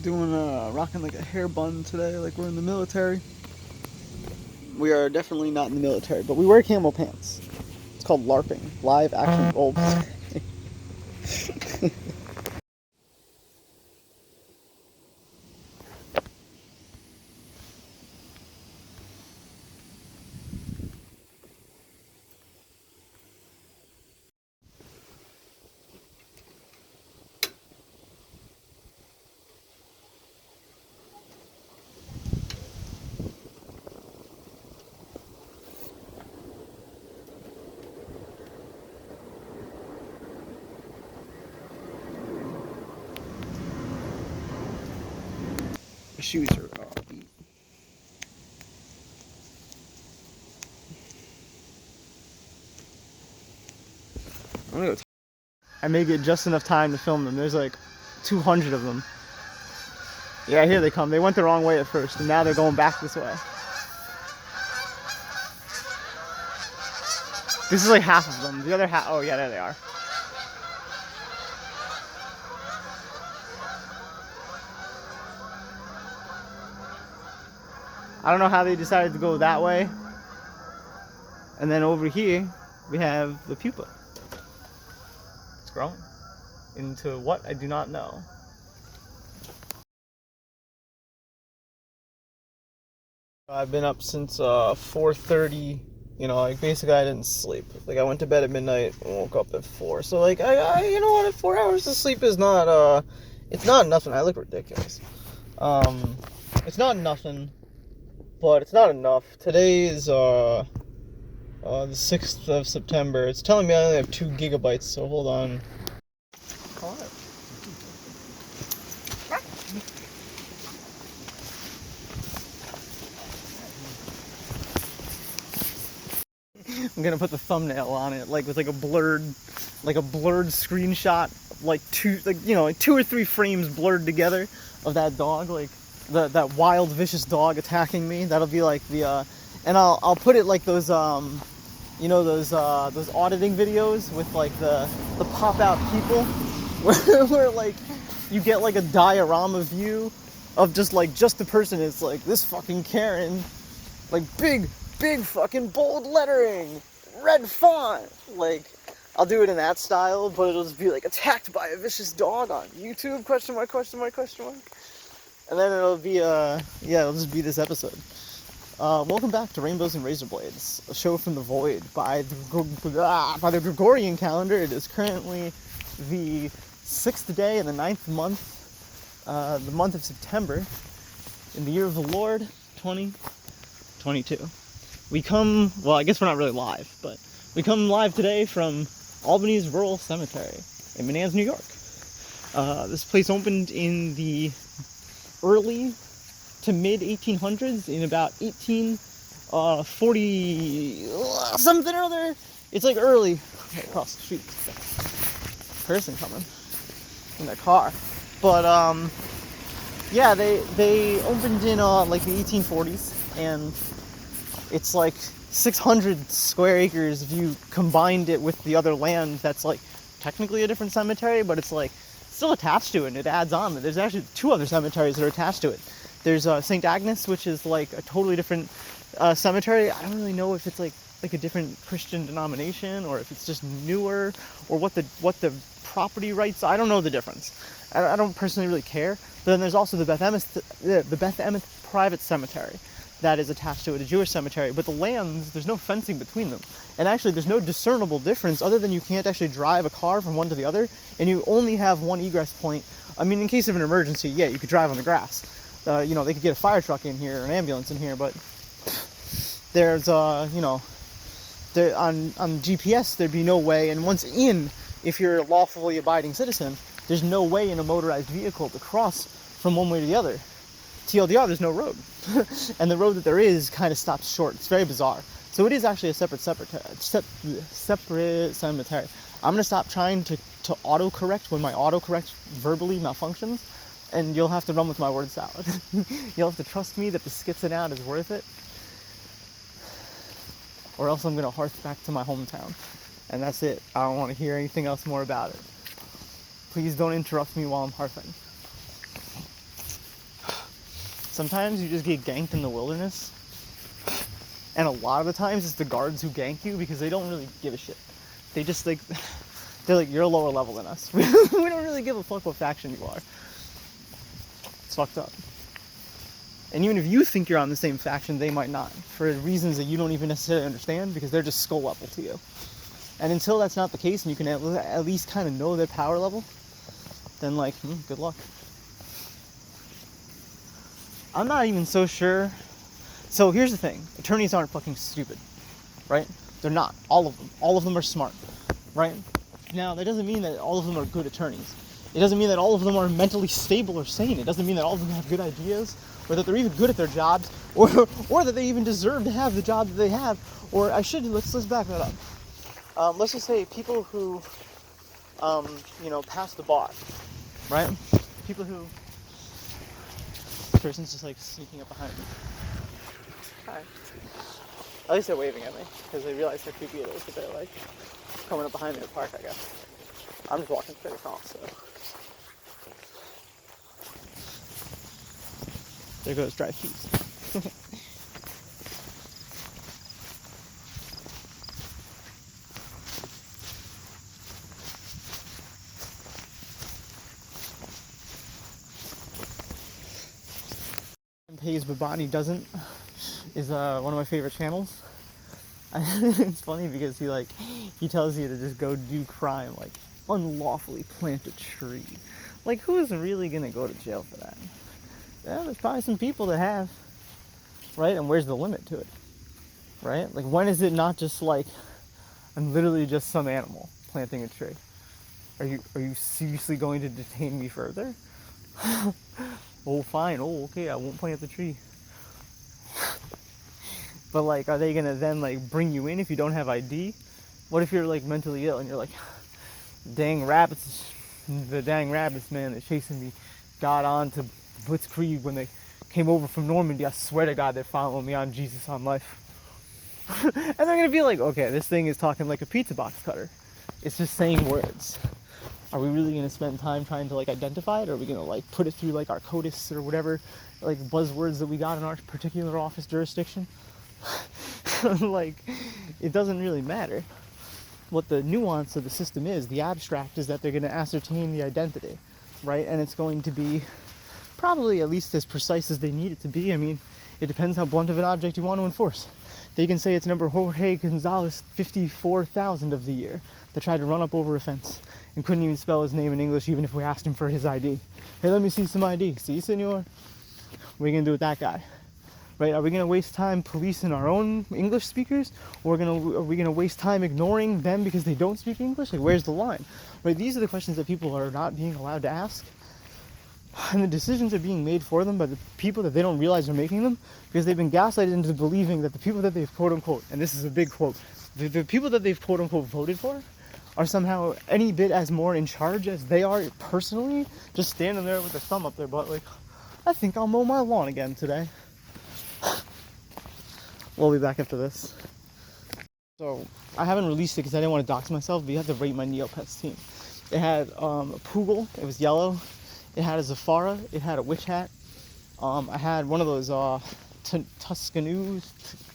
Rocking like a hair bun today, like we're in the military. We are definitely not in the military, but we wear camel pants. It's called LARPing, live action role play. My shoes are beat. I'm gonna go. I may get just enough time to film them. There's like 200 of them. Yeah, here they come. They went the wrong way at first, and now they're going back this way. This is like half of them. The other half, oh yeah, there they are. I don't know how they decided to go that way. And then over here, we have the pupa. It's growing into what I do not know. I've been up since 4:30. You know, like basically I didn't sleep. Like I went to bed at midnight and woke up at 4. So like I you know what, 4 hours of sleep is not it's not nothing. I look ridiculous. It's not nothing, but it's not enough. Today is the 6th of September. It's telling me I only have 2 gigabytes, so hold on. I'm gonna put the thumbnail on it, like with like a blurred screenshot, like 2 or 3 frames blurred together of that dog, like that wild vicious dog attacking me. That'll be like the and I'll put it like those you know those auditing videos with like the pop out people where like you get like a diorama view of just the person. It's like this fucking Karen, like big fucking bold lettering, red font. Like I'll do it in that style, but it'll just be like attacked by a vicious dog on YouTube, question mark. And then it'll be it'll just be this episode. Welcome back to Rainbows and Razor Blades, a show from the void. By the Gregorian calendar, it is currently the 6th day in the 9th month, the month of September, in the year of the Lord, 2022. We come, well, I guess we're not really live, but we come live today from Albany's Rural Cemetery in Menands, New York. This place opened in the early to mid 1800s, in about 1840 something or other. It's like early. Across the street, person coming in their car, but yeah, they opened in like the 1840s, and it's like 600 square acres if you combined it with the other land that's like technically a different cemetery, but it's like still attached to it, and it adds on. There's actually 2 other cemeteries that are attached to it. There's St. Agnes, which is like a totally different cemetery. I don't really know if it's like a different Christian denomination, or if it's just newer, or what the property rights. I don't know the difference. I don't personally really care. But then there's also the Beth Emeth private cemetery that is attached to it, a Jewish cemetery. But the lands, there's no fencing between them, and actually there's no discernible difference other than you can't actually drive a car from one to the other, and you only have one egress point. I mean, in case of an emergency, yeah, you could drive on the grass. You know, they could get a fire truck in here or an ambulance in here, but there's you know, there on GPS there'd be no way. And once in, if you're a lawfully abiding citizen, there's no way in a motorized vehicle to cross from one way to the other. TLDR, there's no road. And the road that there is kind of stops short. It's very bizarre. So it is actually a separate cemetery. I'm going to stop trying to autocorrect when my autocorrect verbally malfunctions, and you'll have to run with my word salad. You'll have to trust me that the skits and out is worth it, or else I'm going to hearth back to my hometown. And that's it. I don't want to hear anything else more about it. Please don't interrupt me while I'm hearthing. sometimes you just get ganked in the wilderness, and a lot of the times it's the guards who gank you because they don't really give a shit. They just like, they're like, you're a lower level than us. We don't really give a fuck what faction you are. It's fucked up. And even if you think you're on the same faction, they might not, for reasons that you don't even necessarily understand, because they're just skull level to you. And until that's not the case, and you can at least kind of know their power level, then like, good luck. I'm not even so sure. So here's the thing. Attorneys aren't fucking stupid, right? They're not. All of them. All of them are smart, right? Now, that doesn't mean that all of them are good attorneys. It doesn't mean that all of them are mentally stable or sane. It doesn't mean that all of them have good ideas, or that they're even good at their jobs, or that they even deserve to have the job that they have. Or let's back that up. Let's just say people who, pass the bar, right? People who, this person's just like sneaking up behind me. Hi. At least they're waving at me, because they realize how creepy it is that they're like coming up behind me to park, I guess. I'm just walking straight across, so. There goes dry feet. Pays but Bonnie doesn't is one of my favorite channels. It's funny because he tells you to just go do crime, like unlawfully plant a tree. Like, who is really gonna go to jail for that? Yeah, there's probably some people that have, right? And where's the limit to it, right? Like, when is it not just like I'm literally just some animal planting a tree? Are you seriously going to detain me further? Oh, fine. Oh, okay, I won't plant the tree. But like, are they gonna then like bring you in if you don't have ID? What if you're like mentally ill and you're like, the dang rabbits, man, they're chasing me, got on to Blitzkrieg when they came over from Normandy. I swear to God, they're following me on Jesus on Life. And they're gonna be like, okay, this thing is talking like a pizza box cutter. It's just saying words. Are we really gonna spend time trying to like identify it, or are we gonna like put it through like our CODIS or whatever, like buzzwords that we got in our particular office jurisdiction? Like, it doesn't really matter. What the nuance of the system is, the abstract, is that they're gonna ascertain the identity, right? And it's going to be probably at least as precise as they need it to be. I mean, it depends how blunt of an object you want to enforce. They can say it's number Jorge Gonzalez 54,000 of the year that tried to run up over a fence and couldn't even spell his name in English even if we asked him for his ID. Hey, let me see some ID. See, senor? What are you gonna do with that guy? Right? Are we gonna waste time policing our own English speakers, or are we gonna waste time ignoring them because they don't speak English? Like, where's the line? Right? These are the questions that people are not being allowed to ask. And the decisions are being made for them by the people that they don't realize are making them, because they've been gaslighted into believing that the people that they've quote unquote, and this is a big quote, the people that they've quote unquote voted for are somehow any bit as more in charge as they are personally, just standing there with their thumb up their butt like, I think I'll mow my lawn again today. We'll be back after this. So, I haven't released it because I didn't want to dox myself, but you have to rate my Neopets team. It had a Poogle, it was yellow. It had a Zafara, it had a witch hat. I had one of those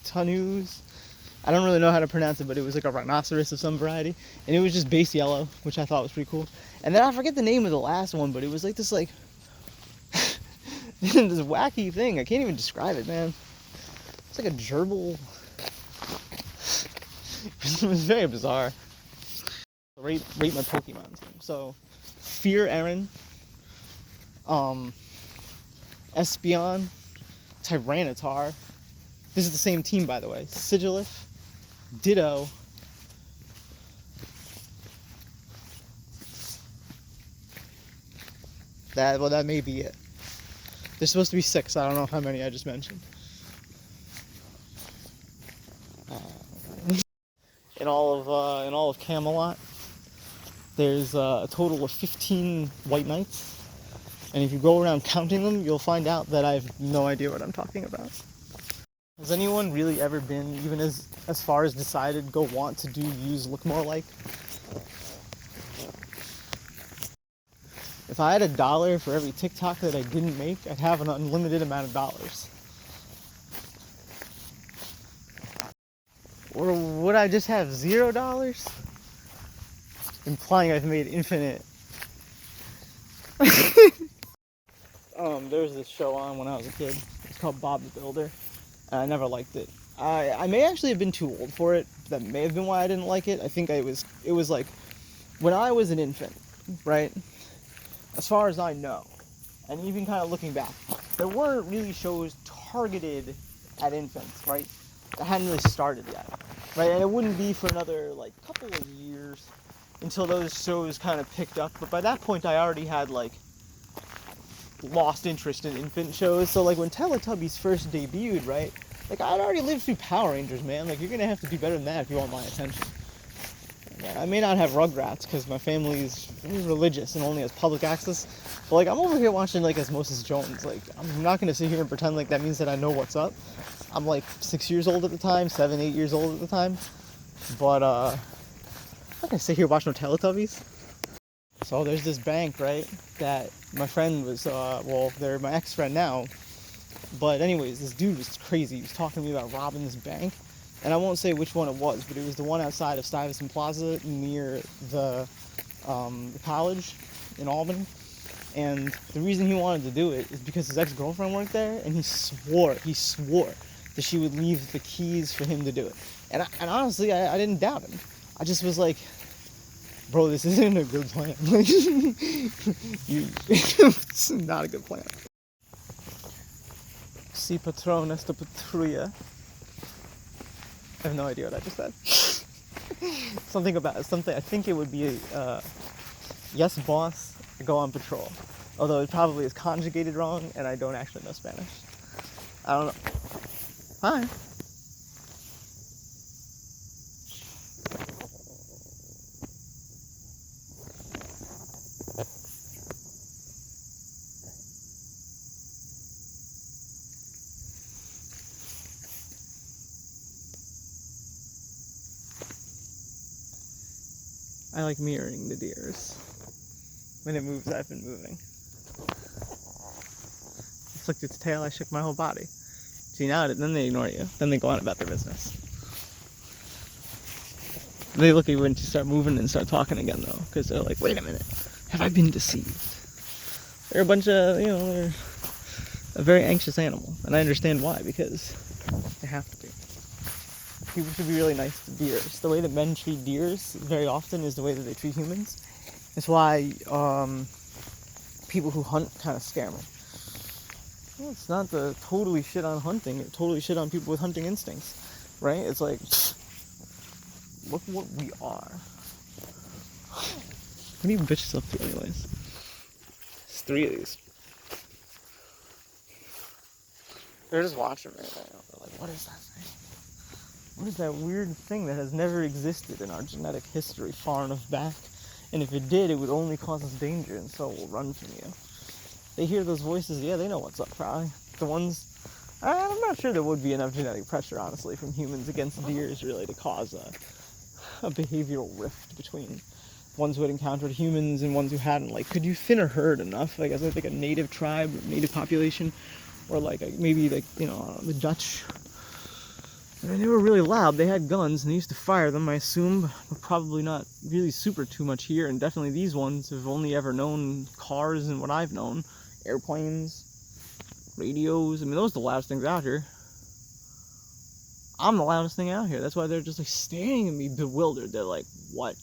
Tanus. I don't really know how to pronounce it, but it was like a rhinoceros of some variety. And it was just base yellow, which I thought was pretty cool. And then I forget the name of the last one, but it was like this this wacky thing. I can't even describe it, man. It's like a gerbil. It was very bizarre. Rate my Pokemon team. So, Fear Aaron, Espeon, Tyranitar. This is the same team, by the way. Sigilif, Ditto, that may be it. There's supposed to be 6. I don't know how many I just mentioned. In all of Camelot, there's a total of 15 White Knights. And if you go around counting them, you'll find out that I have no idea what I'm talking about. Has anyone really ever been, even as far as decided, want to use look more like? If I had $1 for every TikTok that I didn't make, I'd have an unlimited amount of dollars. Or would I just have $0? Implying I've made infinite. There was this show on when I was a kid. It's called Bob the Builder. And I never liked it. I may actually have been too old for it. That may have been why I didn't like it. I think it was like when I was an infant, right? As far as I know, and even kind of looking back, there weren't really shows targeted at infants, right? That hadn't really started yet, right? And it wouldn't be for another like couple of years until those shows kind of picked up. But by that point, I already had like lost interest in infant shows. So like when Teletubbies first debuted, right? Like I'd already lived through Power Rangers, man. Like you're gonna have to do better than that if you want my attention. I may not have Rugrats because my family's religious and only has public access. But like I'm over here watching like Osmosis Jones. Like I'm not gonna sit here and pretend like that means that I know what's up. I'm like 6 years old at the time, 7, 8 years old at the time. But I'm not gonna sit here watching no Teletubbies. So there's this bank, right, that my friend was, well, they're my ex-friend now. But anyways, this dude was crazy. He was talking to me about robbing this bank. And I won't say which one it was, but it was the one outside of Stuyvesant Plaza near the college in Albany. And the reason he wanted to do it is because his ex-girlfriend worked there, and he swore that she would leave the keys for him to do it. And honestly, I didn't doubt him. I just was like, bro, this isn't a good plan. It's not a good plan. Si patron esta patrulla. I have no idea what I just said. something, I think it would be, yes, boss, go on patrol. Although it probably is conjugated wrong, and I don't actually know Spanish. I don't know. Hi. I like mirroring the deers. When it moves, I've been moving. It flicked its tail, I shook my whole body. See, now then they ignore you. Then they go on about their business. They look at you when you start moving and start talking again, though, because they're like, wait a minute, have I been deceived? They're a bunch of, they're a very anxious animal, and I understand why, because they have to be. People should be really nice to deers. The way that men treat deers very often is the way that they treat humans. That's why people who hunt kind of scare me. Well, it's not to totally shit on hunting, or totally shit on people with hunting instincts, right? It's like, look what we are. What are you bitches up to anyways? There's 3 of these. They're just watching me right now. They're like, what is that thing? What is that weird thing that has never existed in our genetic history far enough back? And if it did, it would only cause us danger, and so it will run from you. They hear those voices, yeah, they know what's up, probably. The ones, I'm not sure there would be enough genetic pressure, honestly, from humans against deers, really, to cause a behavioral rift between ones who had encountered humans and ones who hadn't. Like, could you thin a herd enough? I guess like a native tribe, native population, or like maybe like, the Dutch. I mean, they were really loud. They had guns, and they used to fire them, I assume. But probably not really super too much here, and definitely these ones have only ever known cars and what I've known. Airplanes, radios. I mean, those are the loudest things out here. I'm the loudest thing out here. That's why they're just like staring at me bewildered. They're like, what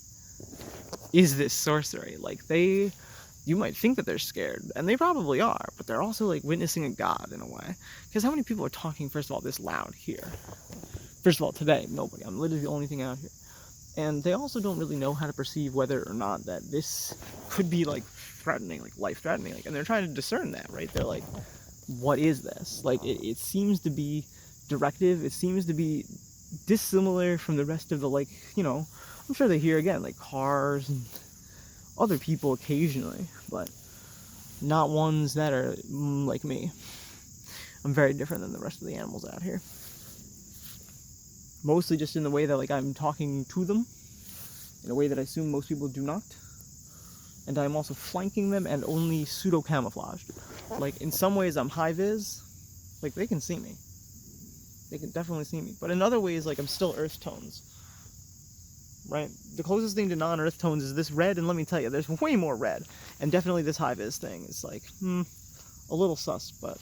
is this sorcery? Like, you might think that they're scared, and they probably are, but they're also like witnessing a god in a way. Because how many people are talking, first of all, this loud here? First of all, today, nobody. I'm literally the only thing out here. And they also don't really know how to perceive whether or not that this could be like threatening, like life-threatening. Like, and they're trying to discern that, right? They're like, what is this? Like, it seems to be directive. It seems to be dissimilar from the rest of the, like, I'm sure they hear, again, like cars and other people occasionally, but not ones that are like me. I'm very different than the rest of the animals out here. Mostly just in the way that, like, I'm talking to them in a way that I assume most people do not. and I'm also flanking them and only pseudo-camouflaged. Like, in some ways I'm high-vis, like, they can see me. They can definitely see me. But in other ways, like, I'm still earth tones. Right? The closest thing to non-earth tones is this red, and let me tell you, there's way more red. And definitely this high-vis thing is like, a little sus, but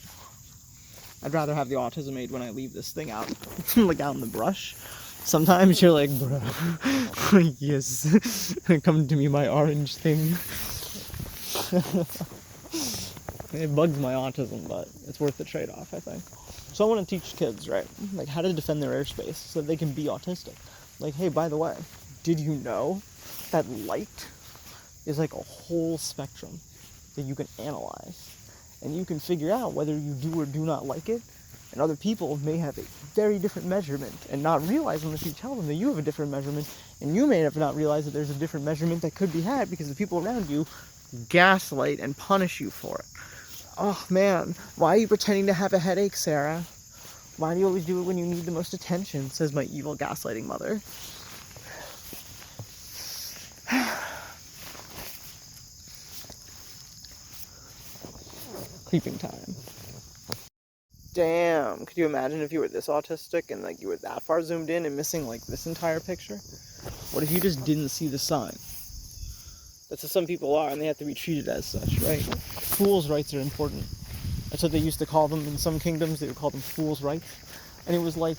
I'd rather have the autism aid when I leave this thing out, like out in the brush. Sometimes you're like, bro, yes, come to me, my orange thing. It bugs my autism, but it's worth the trade-off, I think. So I want to teach kids, right, like how to defend their airspace so that they can be autistic. Like, hey, by the way, did you know that light is like a whole spectrum that you can analyze? And you can figure out whether you do or do not like it. And other people may have a very different measurement and not realize unless you tell them that you have a different measurement. And you may have not realized that there's a different measurement that could be had because the people around you gaslight and punish you for it. Oh man, why are you pretending to have a headache, Sarah? Why do you always do it when you need the most attention? Says my evil gaslighting mother. Creeping time. Damn, could you imagine if you were this autistic and like you were that far zoomed in and missing like this entire picture? What if you just didn't see the sign? That's what some people are, and they have to be treated as such, right? Fools' rights are important. That's what they used to call them in some kingdoms. They would call them fools' rights. And it was like,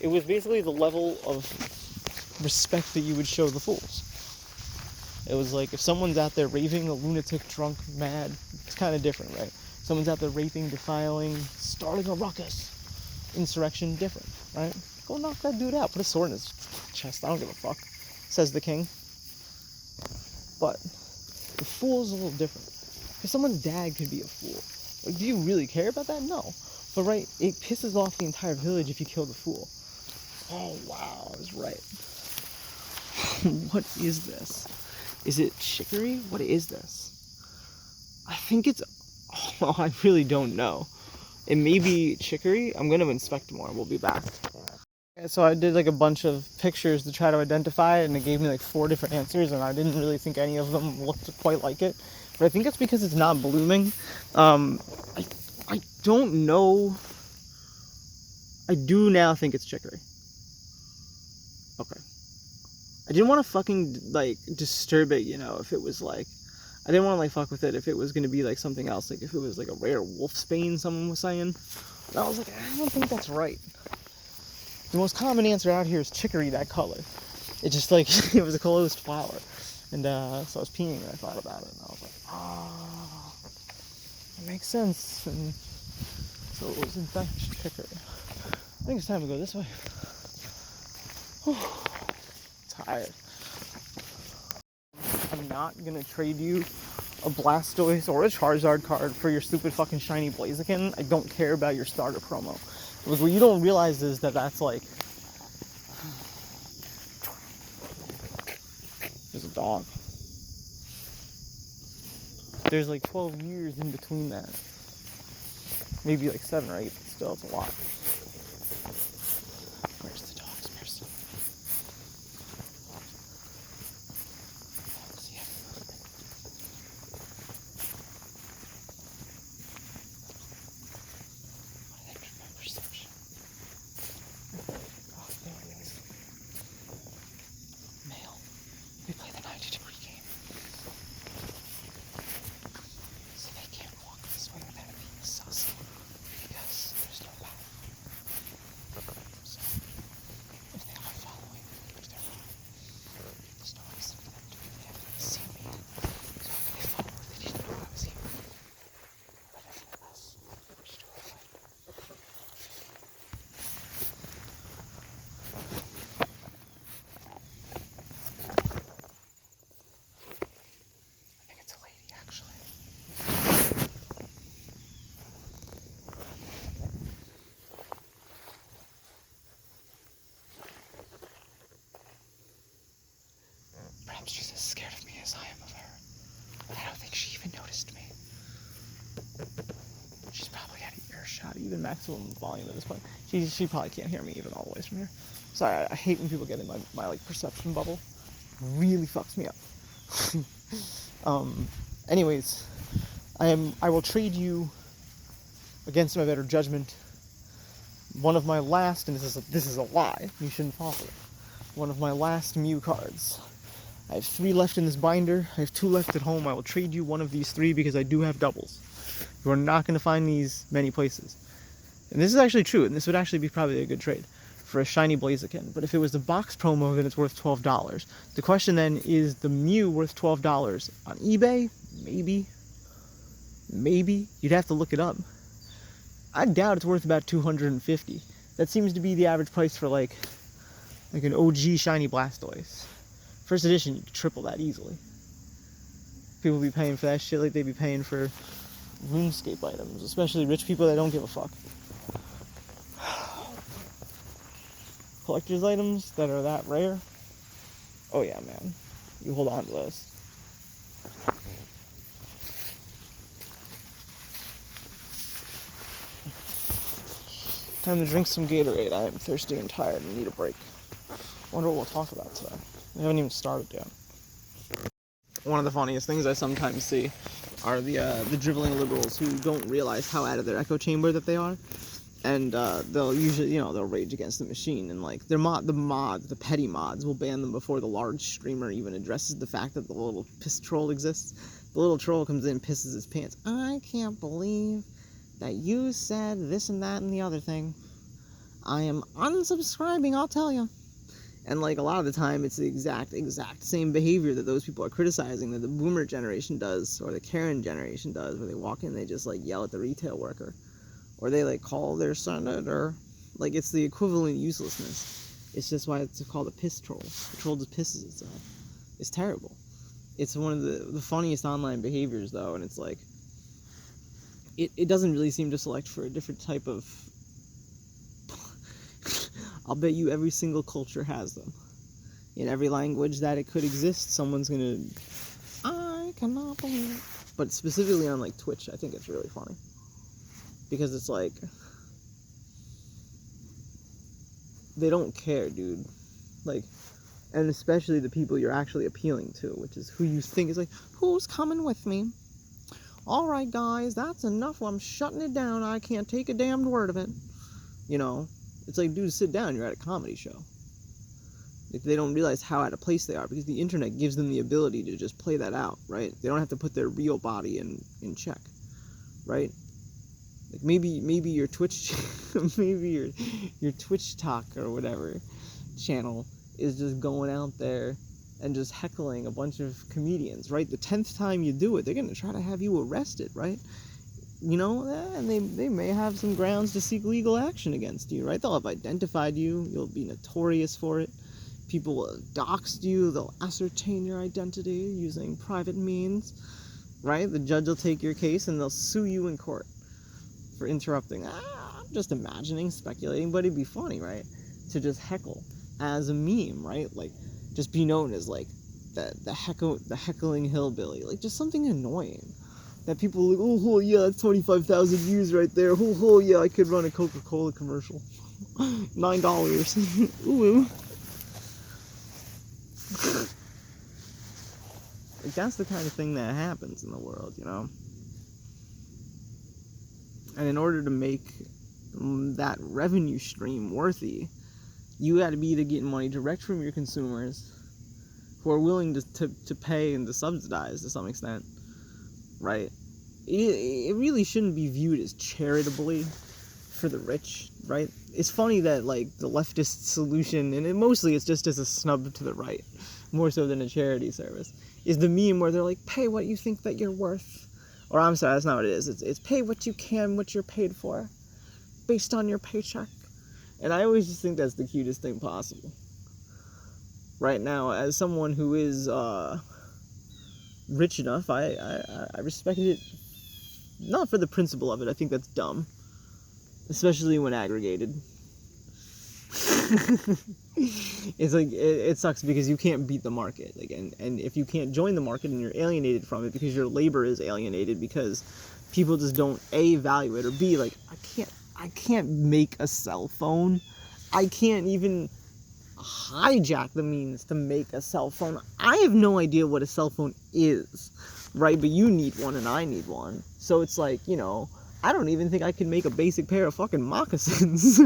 it was basically the level of respect that you would show the fools. It was like, if someone's out there raving, a lunatic, drunk, mad, it's kind of different, right? Someone's out there raping, defiling, starting a ruckus, insurrection, different, right? Go knock that dude out, put a sword in his chest, I don't give a fuck, says the king. But the fool's a little different. Because someone's dad could be a fool. Like, do you really care about that? No. But right, it pisses off the entire village if you kill the fool. Oh wow, I was right. What is this? Is it chicory? What is this? I think it's... Oh, I really don't know. It may be chicory. I'm going to inspect more. We'll be back. So I did like a bunch of pictures to try to identify it, and it gave me like 4 different answers, and I didn't really think any of them looked quite like it. But I think it's because it's not blooming. I don't know. I do now think it's chicory. Okay. I didn't want to fucking like disturb it, you know, if it was like, I didn't want to like fuck with it if it was going to be like something else, like if it was like a rare wolfsbane, someone was saying. And I was like, I don't think that's right. The most common answer out here is chicory, that color. It just like, it was a closed flower. And so I was peeing and I thought about it, and I was like, oh, that makes sense. And so it was in fact chicory. I think it's time to go this way. Tired. I'm not gonna trade you a Blastoise or a Charizard card for your stupid fucking shiny Blaziken. I don't care about your starter promo. Because what you don't realize is that that's like... There's a dog. There's like 12 years in between that. Maybe like 7 or 8, but still, it's a lot. Where's the dogs? Where's the... Perception. Oh, there it is. Male. We play the 90-degree game. So they can't walk this way without being sus. Because there's no path. So, if they are following, which they're not, there's no reason for them to be. They haven't seen me. So how can they follow if they didn't know I was here? But nevertheless, we should do a fight. I think it's a lady, actually. Perhaps she's as scared of me as I am of her. But I don't think she even noticed me. She's probably at earshot, even maximum volume at this point. She probably can't hear me even all the way from here. Sorry, I hate when people get in my like perception bubble. Really fucks me up. Anyways, I will trade you, against my better judgment, one of my last, and this is a lie, you shouldn't fall for it, one of my last Mew cards. I have 3 left in this binder, I have 2 left at home. I will trade you one of these 3 because I do have doubles. You are not going to find these many places. And this is actually true, and this would actually be probably a good trade for a shiny Blaziken. But if it was the box promo, then it's worth $12. The question then, is the Mew worth $12 on eBay? Maybe. Maybe. You'd have to look it up. I doubt it's worth about $250. That seems to be the average price for like an OG shiny Blastoise. First edition, you could triple that easily. People be paying for that shit like they be paying for RuneScape items, especially rich people that don't give a fuck. Collector's items that are that rare? Oh yeah, man. You hold on to those. Time to drink some Gatorade. I am thirsty and tired and need a break. Wonder what we'll talk about today. We haven't even started yet. One of the funniest things I sometimes see are the dribbling liberals who don't realize how out of their echo chamber that they are, and they'll usually, they'll rage against the machine, and like the petty mods will ban them before the large streamer even addresses the fact that the little piss troll exists. The little troll comes in, pisses his pants. I can't believe that you said this and that and the other thing. I am unsubscribing, I'll tell you. And like a lot of the time, it's the exact same behavior that those people are criticizing that the boomer generation does, or the Karen generation does, where they walk in, they just like yell at the retail worker, or they like call their senator. Like, it's the equivalent uselessness. It's just why it's called a piss troll. The troll just pisses itself. It's terrible. It's one of the funniest online behaviors, though, and it's like, it doesn't really seem to select for a different type of... I'll bet you every single culture has them. In every language that it could exist, someone's gonna... I cannot believe it. But specifically on, like, Twitch, I think it's really funny. Because it's like... they don't care, dude. Like... And especially the people you're actually appealing to, which is who you think is like, who's coming with me? Alright, guys, that's enough. I'm shutting it down. I can't take a damned word of it. It's like, dude, sit down. You're at a comedy show. Like, they don't realize how out of place they are because the internet gives them the ability to just play that out, right? They don't have to put their real body in check, right? Like, maybe your Twitch, maybe your Twitch talk or whatever channel is just going out there and just heckling a bunch of comedians, right? The 10th time you do it, they're going to try to have you arrested, right? And they may have some grounds to seek legal action against you, right? They'll have identified you. You'll be notorious for it. People will have doxed you. They'll ascertain your identity using private means, right? The judge will take your case and they'll sue you in court for interrupting. I'm just imagining, speculating, but it'd be funny, right? To just heckle as a meme, right? Like, just be known as, like, the heckling hillbilly. Like, just something annoying. That people are like, oh yeah, that's 25,000 views right there. Oh yeah, I could run a Coca-Cola commercial. $9. Ooh. Like, that's the kind of thing that happens in the world, And in order to make that revenue stream worthy, you got to be either getting money direct from your consumers who are willing to pay and to subsidize to some extent, right? It really shouldn't be viewed as charitably for the rich, right? It's funny that, like, the leftist solution, and mostly it's just as a snub to the right, more so than a charity service, is the meme where they're like, pay what you think that you're worth. Or, I'm sorry, that's not what it is. It's pay what you can, what you're paid for, based on your paycheck. And I always just think that's the cutest thing possible. Right now, as someone who is rich enough, I respect it, not for the principle of it. I think that's dumb, especially when aggregated. It's like, it sucks because you can't beat the market, like, and if you can't join the market and you're alienated from it because your labor is alienated because people just don't A, value it, or B, like, I can't make a cell phone. I hijack the means to make a cell phone. I have no idea what a cell phone is, right? But you need one and I need one. So it's like, you know, I don't even think I can make a basic pair of fucking moccasins.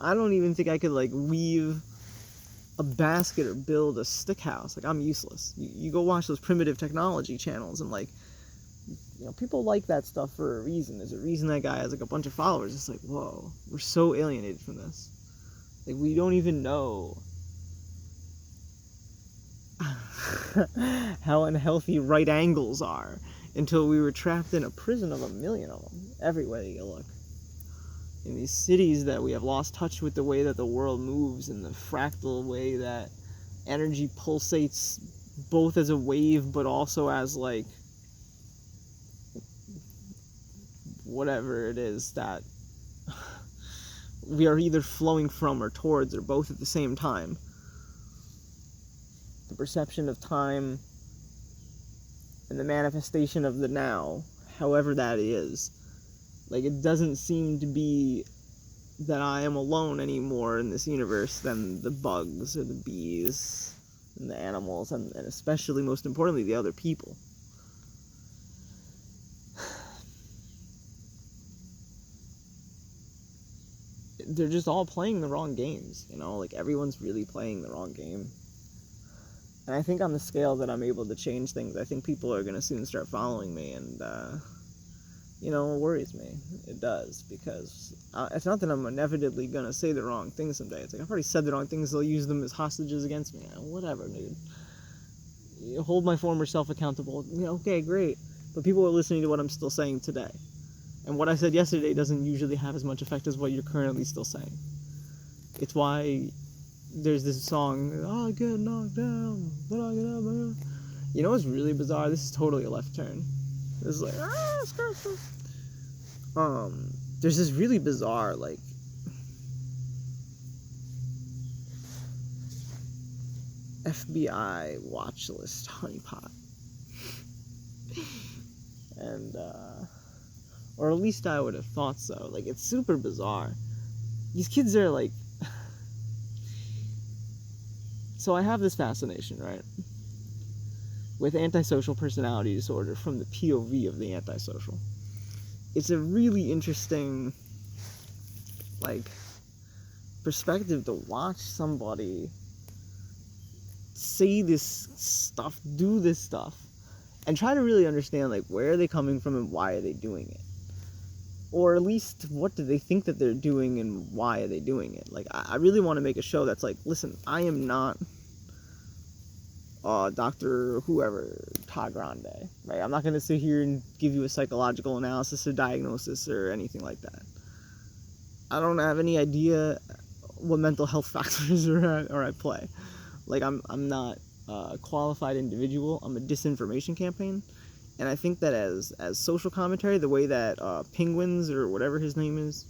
I don't even think I could, like, weave a basket or build a stick house. Like, I'm useless. You go watch those primitive technology channels and, like, you know, people like that stuff for a reason. There's a reason that guy has, like, a bunch of followers. It's like, whoa, we're so alienated from this. Like, we don't even know how unhealthy right angles are until we were trapped in a prison of a million of them, every way you look. In these cities that we have lost touch with the way that the world moves and the fractal way that energy pulsates both as a wave but also as, like, whatever it is that we are either flowing from or towards or both at the same time. The perception of time and the manifestation of the now, however that is, like, it doesn't seem to be that I am alone anymore in this universe than the bugs or the bees and the animals and especially, most importantly, the other people. They're just all playing the wrong games, you know, like, everyone's really playing the wrong game. And I think on the scale that I'm able to change things, I think people are going to soon start following me, and, you know, it worries me. It does, because it's not that I'm inevitably going to say the wrong thing someday. It's like, I've already said the wrong things, they'll use them as hostages against me. Whatever, dude. You hold my former self accountable. Yeah, okay, great. But people are listening to what I'm still saying today. And what I said yesterday doesn't usually have as much effect as what you're currently still saying. It's why there's this song, I get knocked down, but I get up, man. You know what's really bizarre? This is totally a left turn. This is like, there's this really bizarre, like, FBI watch list honeypot. And, or at least I would have thought so. Like, it's super bizarre. These kids are, like... So I have this fascination, right? With antisocial personality disorder from the POV of the antisocial. It's a really interesting, like, perspective to watch somebody say this stuff, do this stuff, and try to really understand, like, where are they coming from and why are they doing it? Or at least, what do they think that they're doing and why are they doing it? Like, I really want to make a show that's like, listen, I am not Dr. whoever, Todd Grande, right? I'm not going to sit here and give you a psychological analysis or diagnosis or anything like that. I don't have any idea what mental health factors are at play. Like, I'm not a qualified individual. I'm a disinformation campaign. And I think that as social commentary, the way that Penguins, or whatever his name is...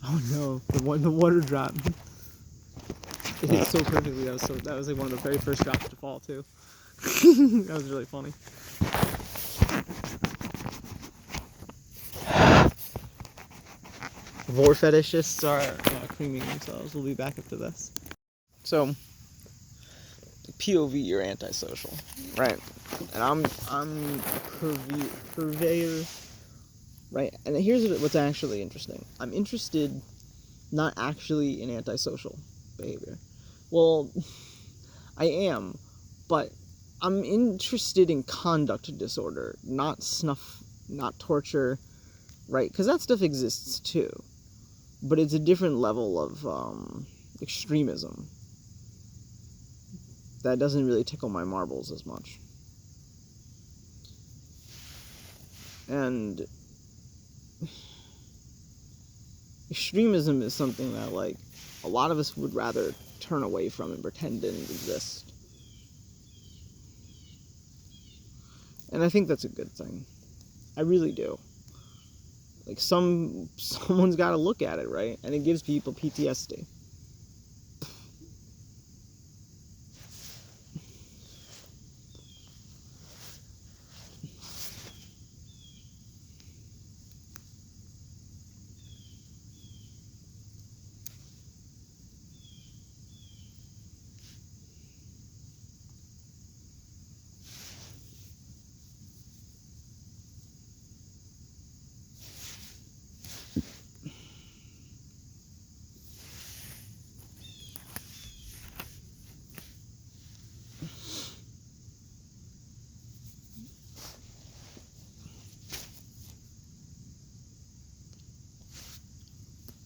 Oh no, the water drop. It hit so perfectly. That was like one of the very first drops to fall too. That was really funny. Vor fetishists are creaming themselves. We'll be back after this. So, POV, you're antisocial, right? And I'm a purveyor, right? And here's what's actually interesting. I'm interested not actually in antisocial behavior. Well, I am, but I'm interested in conduct disorder, not snuff, not torture, right? Because that stuff exists too, but it's a different level of extremism that doesn't really tickle my marbles as much. And extremism is something that, like, a lot of us would rather turn away from and pretend didn't exist. And I think that's a good thing. I really do. Like, someone's got to look at it, right? And it gives people PTSD.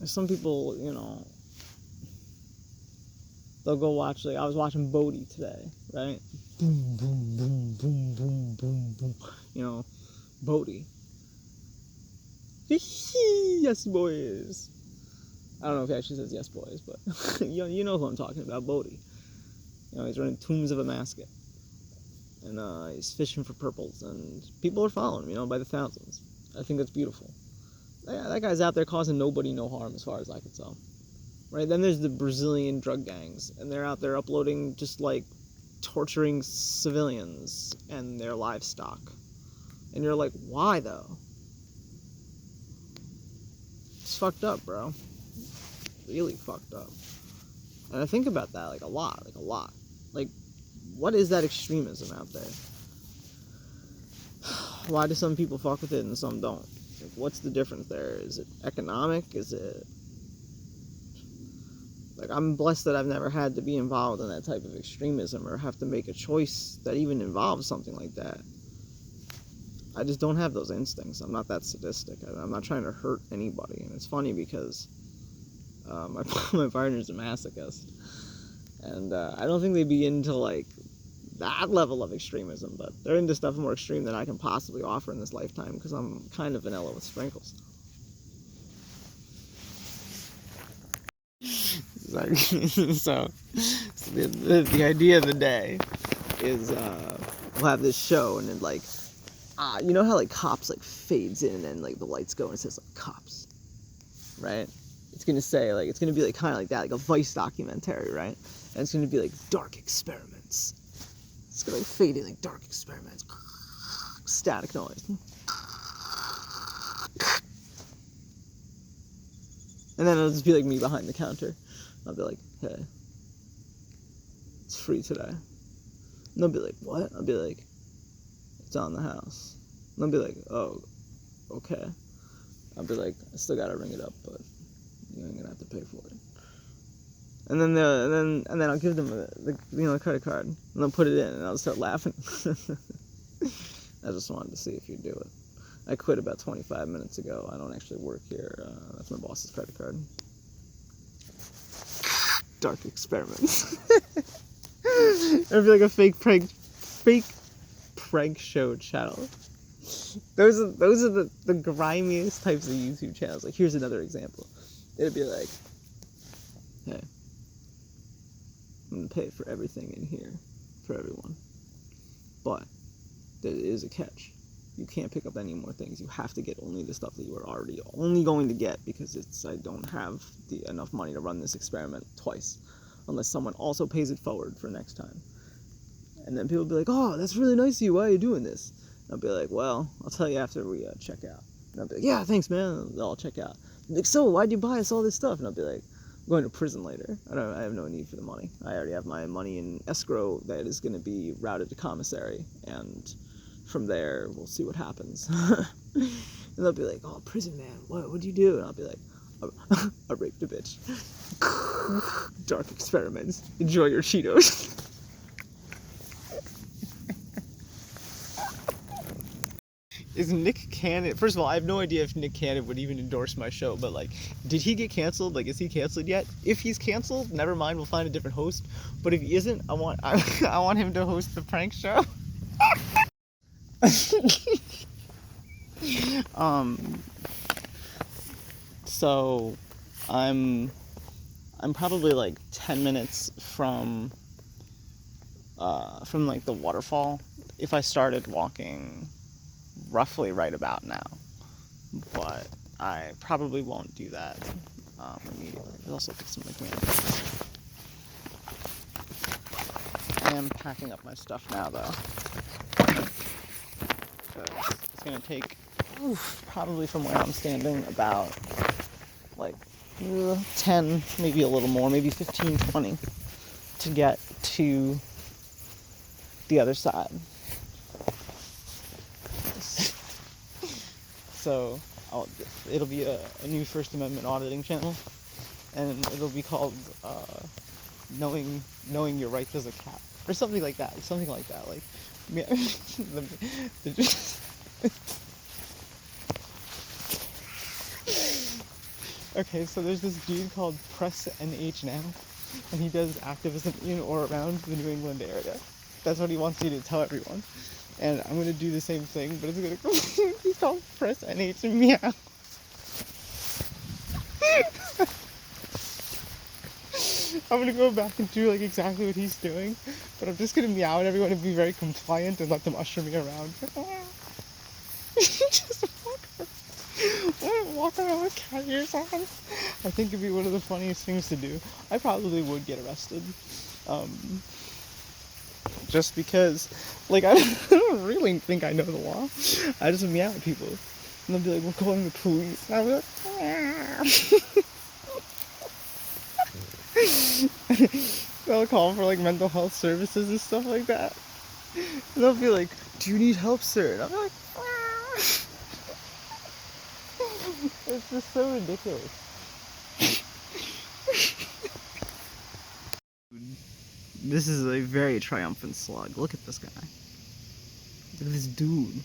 Some people, they'll go watch, like, I was watching Bodhi today, right? Boom, boom, boom, boom, boom, boom, boom. Bodhi. Yes, boys. I don't know if he actually says yes, boys, but you know who I'm talking about, Bodhi. He's running Tombs of Amascut. And he's fishing for purples, and people are following him, by the thousands. I think that's beautiful. Yeah, that guy's out there causing nobody no harm as far as I can tell. Right? Then there's the Brazilian drug gangs, and they're out there uploading just like torturing civilians and their livestock. And you're like, why though? It's fucked up, bro. Really fucked up. And I think about that like a lot. Like, what is that extremism out there? Why do some people fuck with it and some don't? Like, what's the difference there? Is it economic? Is it... Like, I'm blessed that I've never had to be involved in that type of extremism or have to make a choice that even involves something like that. I just don't have those instincts. I'm not that sadistic. I'm not trying to hurt anybody. And it's funny because my partner's a masochist. And I don't think they'd be into, like, that level of extremism, but they're into stuff more extreme than I can possibly offer in this lifetime because I'm kind of vanilla with sprinkles. So the idea of the day is we'll have this show and then like you know how like cops like fades in and then like the lights go and it says like cops, right? It's gonna say like it's gonna be like kind of like that, like a Vice documentary, right? And it's gonna be like dark experiments. It's gonna like fade in like dark experiments, static noise. And then it'll just be like me behind the counter. I'll be like, hey, it's free today. And they'll be like, what? I'll be like, it's on the house. And they'll be like, oh, okay. I'll be like, I still gotta ring it up, but you ain't gonna have to pay for it. And then I'll give them the credit card, and they'll put it in, and I'll start laughing. I just wanted to see if you'd do it. I quit about 25 minutes ago. I don't actually work here. That's my boss's credit card. Dark experiments. It'd be like a fake prank show channel. Those are the grimiest types of YouTube channels. Like, here's another example. It'd be like, hey, I'm gonna pay for everything in here for everyone, but there is a catch. You can't pick up any more things. You have to get only the stuff that you are already only going to get because I don't have enough money to run this experiment twice unless someone also pays it forward for next time. And then people will be like, oh, that's really nice of you. Why are you doing this? And I'll be like, well, I'll tell you after we check out. And I'll be like, yeah, thanks, man. And they'll all check out. They'll be like, so why'd you buy us all this stuff? And I'll be like, I'm going to prison later. I have no need for the money. I already have my money in escrow that is going to be routed to commissary, and from there we'll see what happens. And they'll be like, oh, prison man, what'd you do? And I'll be like, I raped a bitch. Dark experiments. Enjoy your Cheetos. Is Nick Cannon... First of all, I have no idea if Nick Cannon would even endorse my show, but, like, did he get canceled? Like, is he canceled yet? If he's canceled, never mind, we'll find a different host. But if he isn't, I want him to host the prank show. So, I'm probably, like, 10 minutes from like, the waterfall. If I started walking... roughly right about now, but I probably won't do that immediately. I'll also pick some of my candy. I am packing up my stuff now, though, because it's gonna take probably from where I'm standing about like 10, maybe a little more, maybe 15, 20 to get to the other side. So it'll be a new First Amendment auditing channel, and it'll be called knowing your rights as a cat, or something like that. Like, yeah, Okay, so there's this dude called Press NH Now, and he does activism in or around the New England area. That's what he wants you to tell everyone. And I'm gonna do the same thing, but it's gonna he's called Press NH Meow. I'm gonna go back and do like exactly what he's doing, but I'm just gonna meow at everyone and be very compliant and let them usher me around. Just walk around with cat ears on. I think it'd be one of the funniest things to do. I probably would get arrested. Just because, like, I don't really think I know the law. I just meow at people. And they'll be like, we're calling the police. And I'll be like, they'll call for, like, mental health services and stuff like that. And they'll be like, do you need help, sir? And I'll be like, it's just so ridiculous. This is a very triumphant slug. Look at this guy. Look at this dude.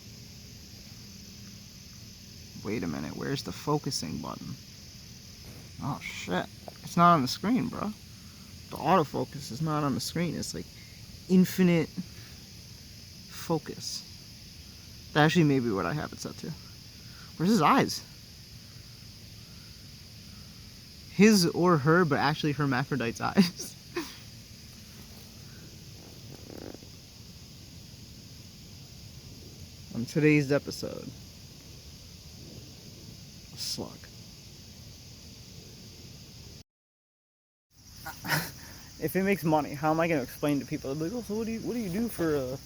Wait a minute, where's the focusing button? Oh shit. It's not on the screen, bro. The autofocus is not on the screen. It's like infinite focus. That actually may be what I have it set to. Where's his eyes? His or her, but actually hermaphrodite's eyes. On today's episode, a slug. If it makes money, how am I going to explain to people? They'll be like, oh, so what do you do for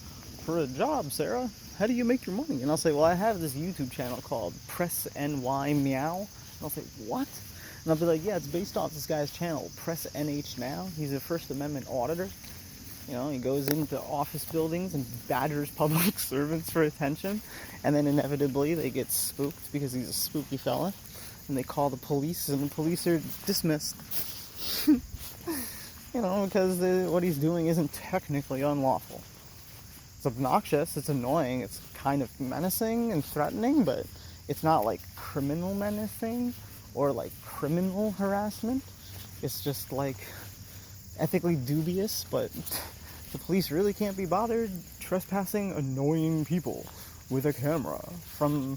a job, Sarah? How do you make your money? And I'll say, well, I have this YouTube channel called Press NY Meow. And I'll say, what? And I'll be like, yeah, it's based off this guy's channel, Press NH Now. He's a First Amendment auditor. You know, he goes into office buildings and badgers public servants for attention, and then inevitably they get spooked because he's a spooky fella, and they call the police, and the police are dismissed. You know, because what he's doing isn't technically unlawful. It's obnoxious, it's annoying, it's kind of menacing and threatening, but it's not like criminal menacing or like criminal harassment. It's just like ethically dubious, but the police really can't be bothered trespassing annoying people with a camera from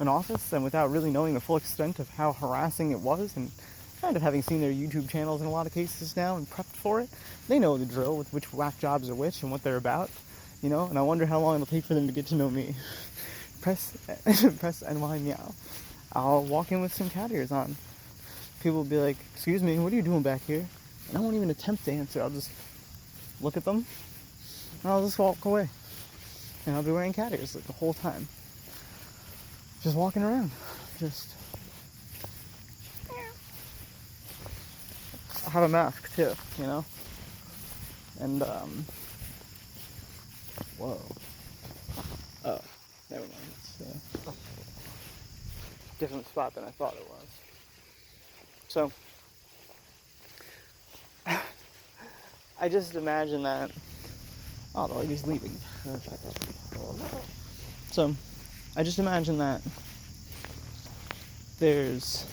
an office, and without really knowing the full extent of how harassing it was, and kind of having seen their YouTube channels in a lot of cases now and prepped for it. They know the drill with which whack jobs are which and what they're about, you know, and I wonder how long it'll take for them to get to know me. Press NY Meow. I'll walk in with some cat ears on. People will be like, excuse me, what are you doing back here? And I won't even attempt to answer. I'll just look at them and I'll just walk away. And I'll be wearing cat ears like the whole time. Just walking around. Just... I have a mask too, you know? And, whoa. Oh, never mind. It's a different spot than I thought it was. So, I just imagine that... Oh, the lady's leaving. So, I just imagine that there's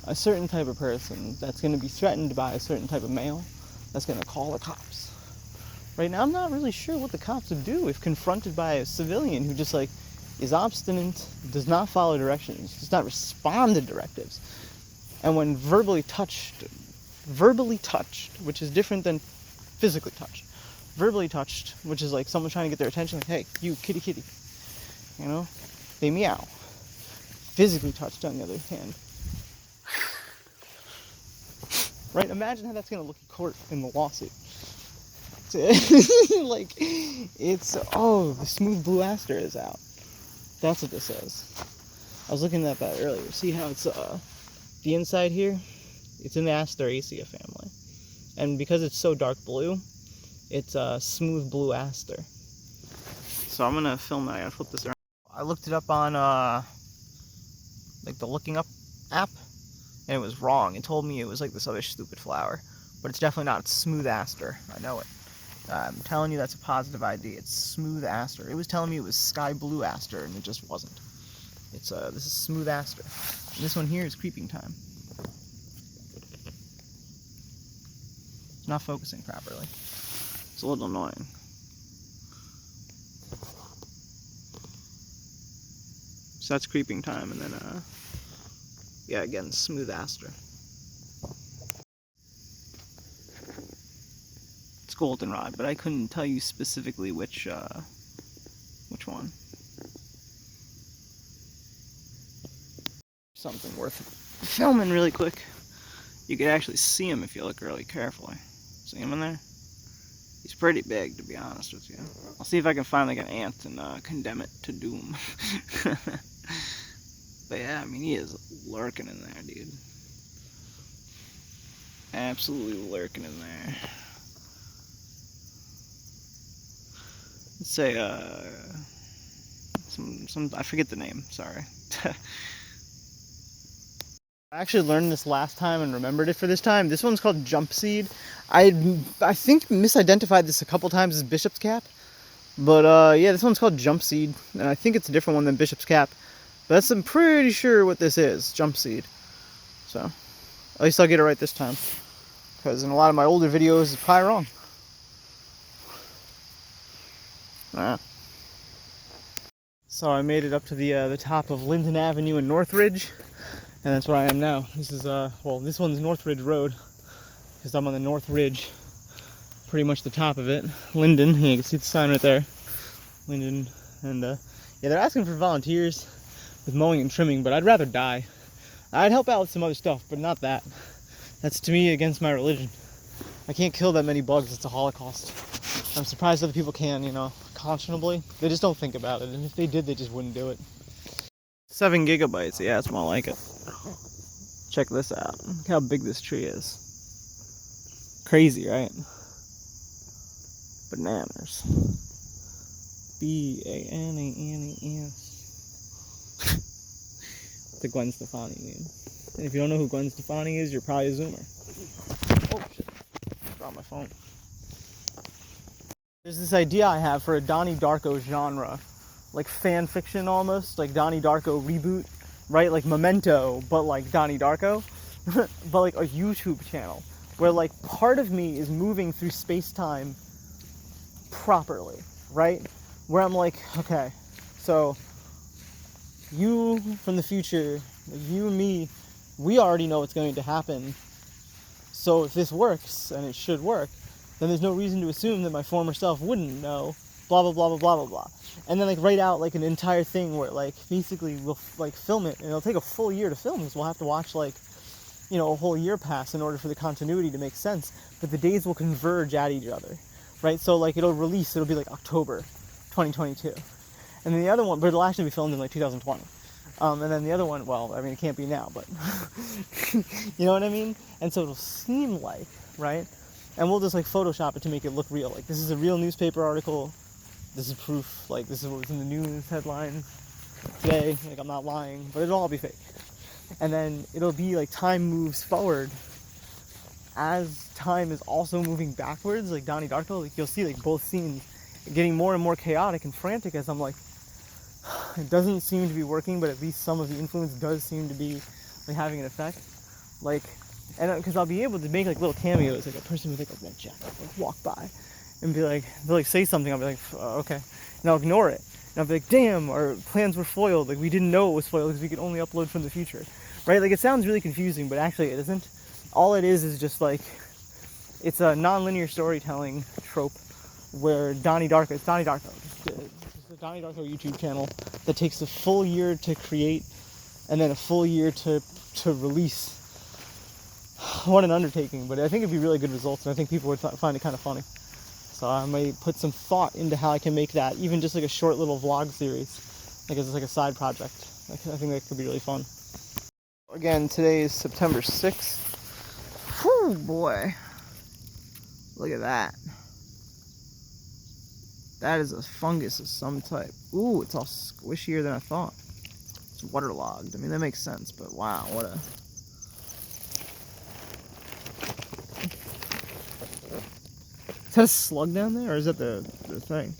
a certain type of person that's going to be threatened by a certain type of male that's going to call the cops. Right now, I'm not really sure what the cops would do if confronted by a civilian who just, like, is obstinate, does not follow directions, does not respond to directives. And when verbally touched, which is different than physically touched. Verbally touched, which is like someone trying to get their attention, like, hey, you, kitty, kitty. You know? They meow. Physically touched, on the other hand. Right? Imagine how that's going to look in court in the lawsuit. Like, it's, oh, the smooth blue aster is out. That's what this is. I was looking at that earlier. See how it's, the inside here? It's in the Asteraceae family. And because it's so dark blue, it's a smooth blue aster. So I'm going to film that. I got to flip this around. I looked it up on, like, the Looking Up app. And it was wrong. It told me it was like this other stupid flower. But it's definitely not. It's smooth aster. I know it. I'm telling you that's a positive ID. It's smooth aster. It was telling me it was sky blue aster, and it just wasn't. It's this is Smooth Aster. And this one here is Creeping Time. It's not focusing properly. It's a little annoying. So that's Creeping Time, and then yeah, again, Smooth Aster. It's goldenrod, but I couldn't tell you specifically which one. Something worth filming really quick. You could actually see him if you look really carefully. See him in there? He's pretty big, to be honest with you. I'll see if I can find like an ant and condemn it to doom. But yeah, I mean, he is lurking in there, dude. Absolutely lurking in there. Let's say, I forget the name, sorry. I actually learned this last time and remembered it for this time. This one's called Jump Seed. I think misidentified this a couple times as Bishop's Cap. But yeah, this one's called Jump Seed, and I think it's a different one than Bishop's Cap. But I'm pretty sure what this is, Jump Seed. So, at least I'll get it right this time. Because in a lot of my older videos, it's probably wrong. Ah. So I made it up to the top of Linden Avenue in Northridge. And that's where I am now. This is, well, this one's Northridge Road, because I'm on the North Ridge, pretty much the top of it. Linden, yeah, you can see the sign right there. Linden, and yeah, they're asking for volunteers with mowing and trimming, but I'd rather die. I'd help out with some other stuff, but not that. That's, to me, against my religion. I can't kill that many bugs, it's a Holocaust. I'm surprised other people can, you know, conscionably. They just don't think about it, and if they did, they just wouldn't do it. 7 gigabytes, yeah, it's more like it. Check this out. Look how big this tree is. Crazy, right? Bananas. B-A-N-A-N-E-S. The Gwen Stefani meme. And if you don't know who Gwen Stefani is, you're probably a Zoomer. Oh shit. Dropped my phone. There's this idea I have for a Donnie Darko genre. Like fan fiction almost, like Donnie Darko reboot, right? Like Memento, but like Donnie Darko, but like a YouTube channel where like part of me is moving through space-time properly, right? Where I'm like, okay, so you from the future, you and me, we already know what's going to happen. So if this works, and it should work, then there's no reason to assume that my former self wouldn't know, blah, blah, blah, blah, blah, blah, blah. And then like write out like an entire thing where like basically we'll like film it, and it'll take a full year to film because we'll have to watch like, you know, a whole year pass in order for the continuity to make sense, but the days will converge at each other, right? So like it'll be like October 2022, and then the other one, but it'll actually be filmed in like 2020. And then the other one, well, I mean, it can't be now, but you know what I mean? And so it'll seem like, right? And we'll just like Photoshop it to make it look real. Like this is a real newspaper article. This is proof. Like this is what was in the news headlines today. Like I'm not lying, but it'll all be fake. And then it'll be like time moves forward as time is also moving backwards. Like Donnie Darko, like you'll see like both scenes getting more and more chaotic and frantic as I'm like, it doesn't seem to be working, but at least some of the influence does seem to be like having an effect. Like, and because I'll be able to make like little cameos, like a person with like a red jacket like walk by and be like, they'll like say something, I'll be like, okay, and I'll ignore it, and I'll be like, damn, our plans were foiled, like we didn't know it was foiled because we could only upload from the future, right? Like it sounds really confusing, but actually it isn't. All it is just like, it's a non-linear storytelling trope where it's Donnie Darko, it's the Donnie Darko YouTube channel that takes a full year to create and then a full year to release. What an undertaking, but I think it'd be really good results, and I think people would find it kind of funny. So I might put some thought into how I can make that, even just like a short little vlog series, like as like a side project. I think that could be really fun. Again, today is September 6th. Whew, boy. Look at that. That is a fungus of some type. Ooh, it's all squishier than I thought. It's waterlogged. I mean, that makes sense, but wow, what a... Is that a slug down there, or is that the thing?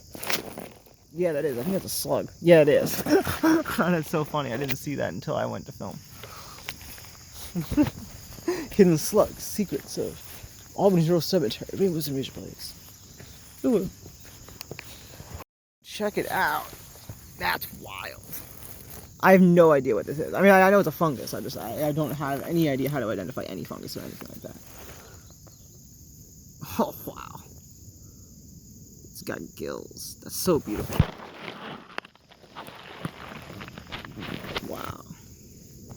Yeah, that is. I think that's a slug. Yeah, it is. That's so funny. I didn't see that until I went to film. Hidden slugs, secrets of Albany's Rural Cemetery, Rainbows and Ridge Place. Ooh. Check it out. That's wild. I have no idea what this is. I mean, I know it's a fungus. I don't have any idea how to identify any fungus or anything like that. Oh, wow. It's got gills. That's so beautiful. Wow.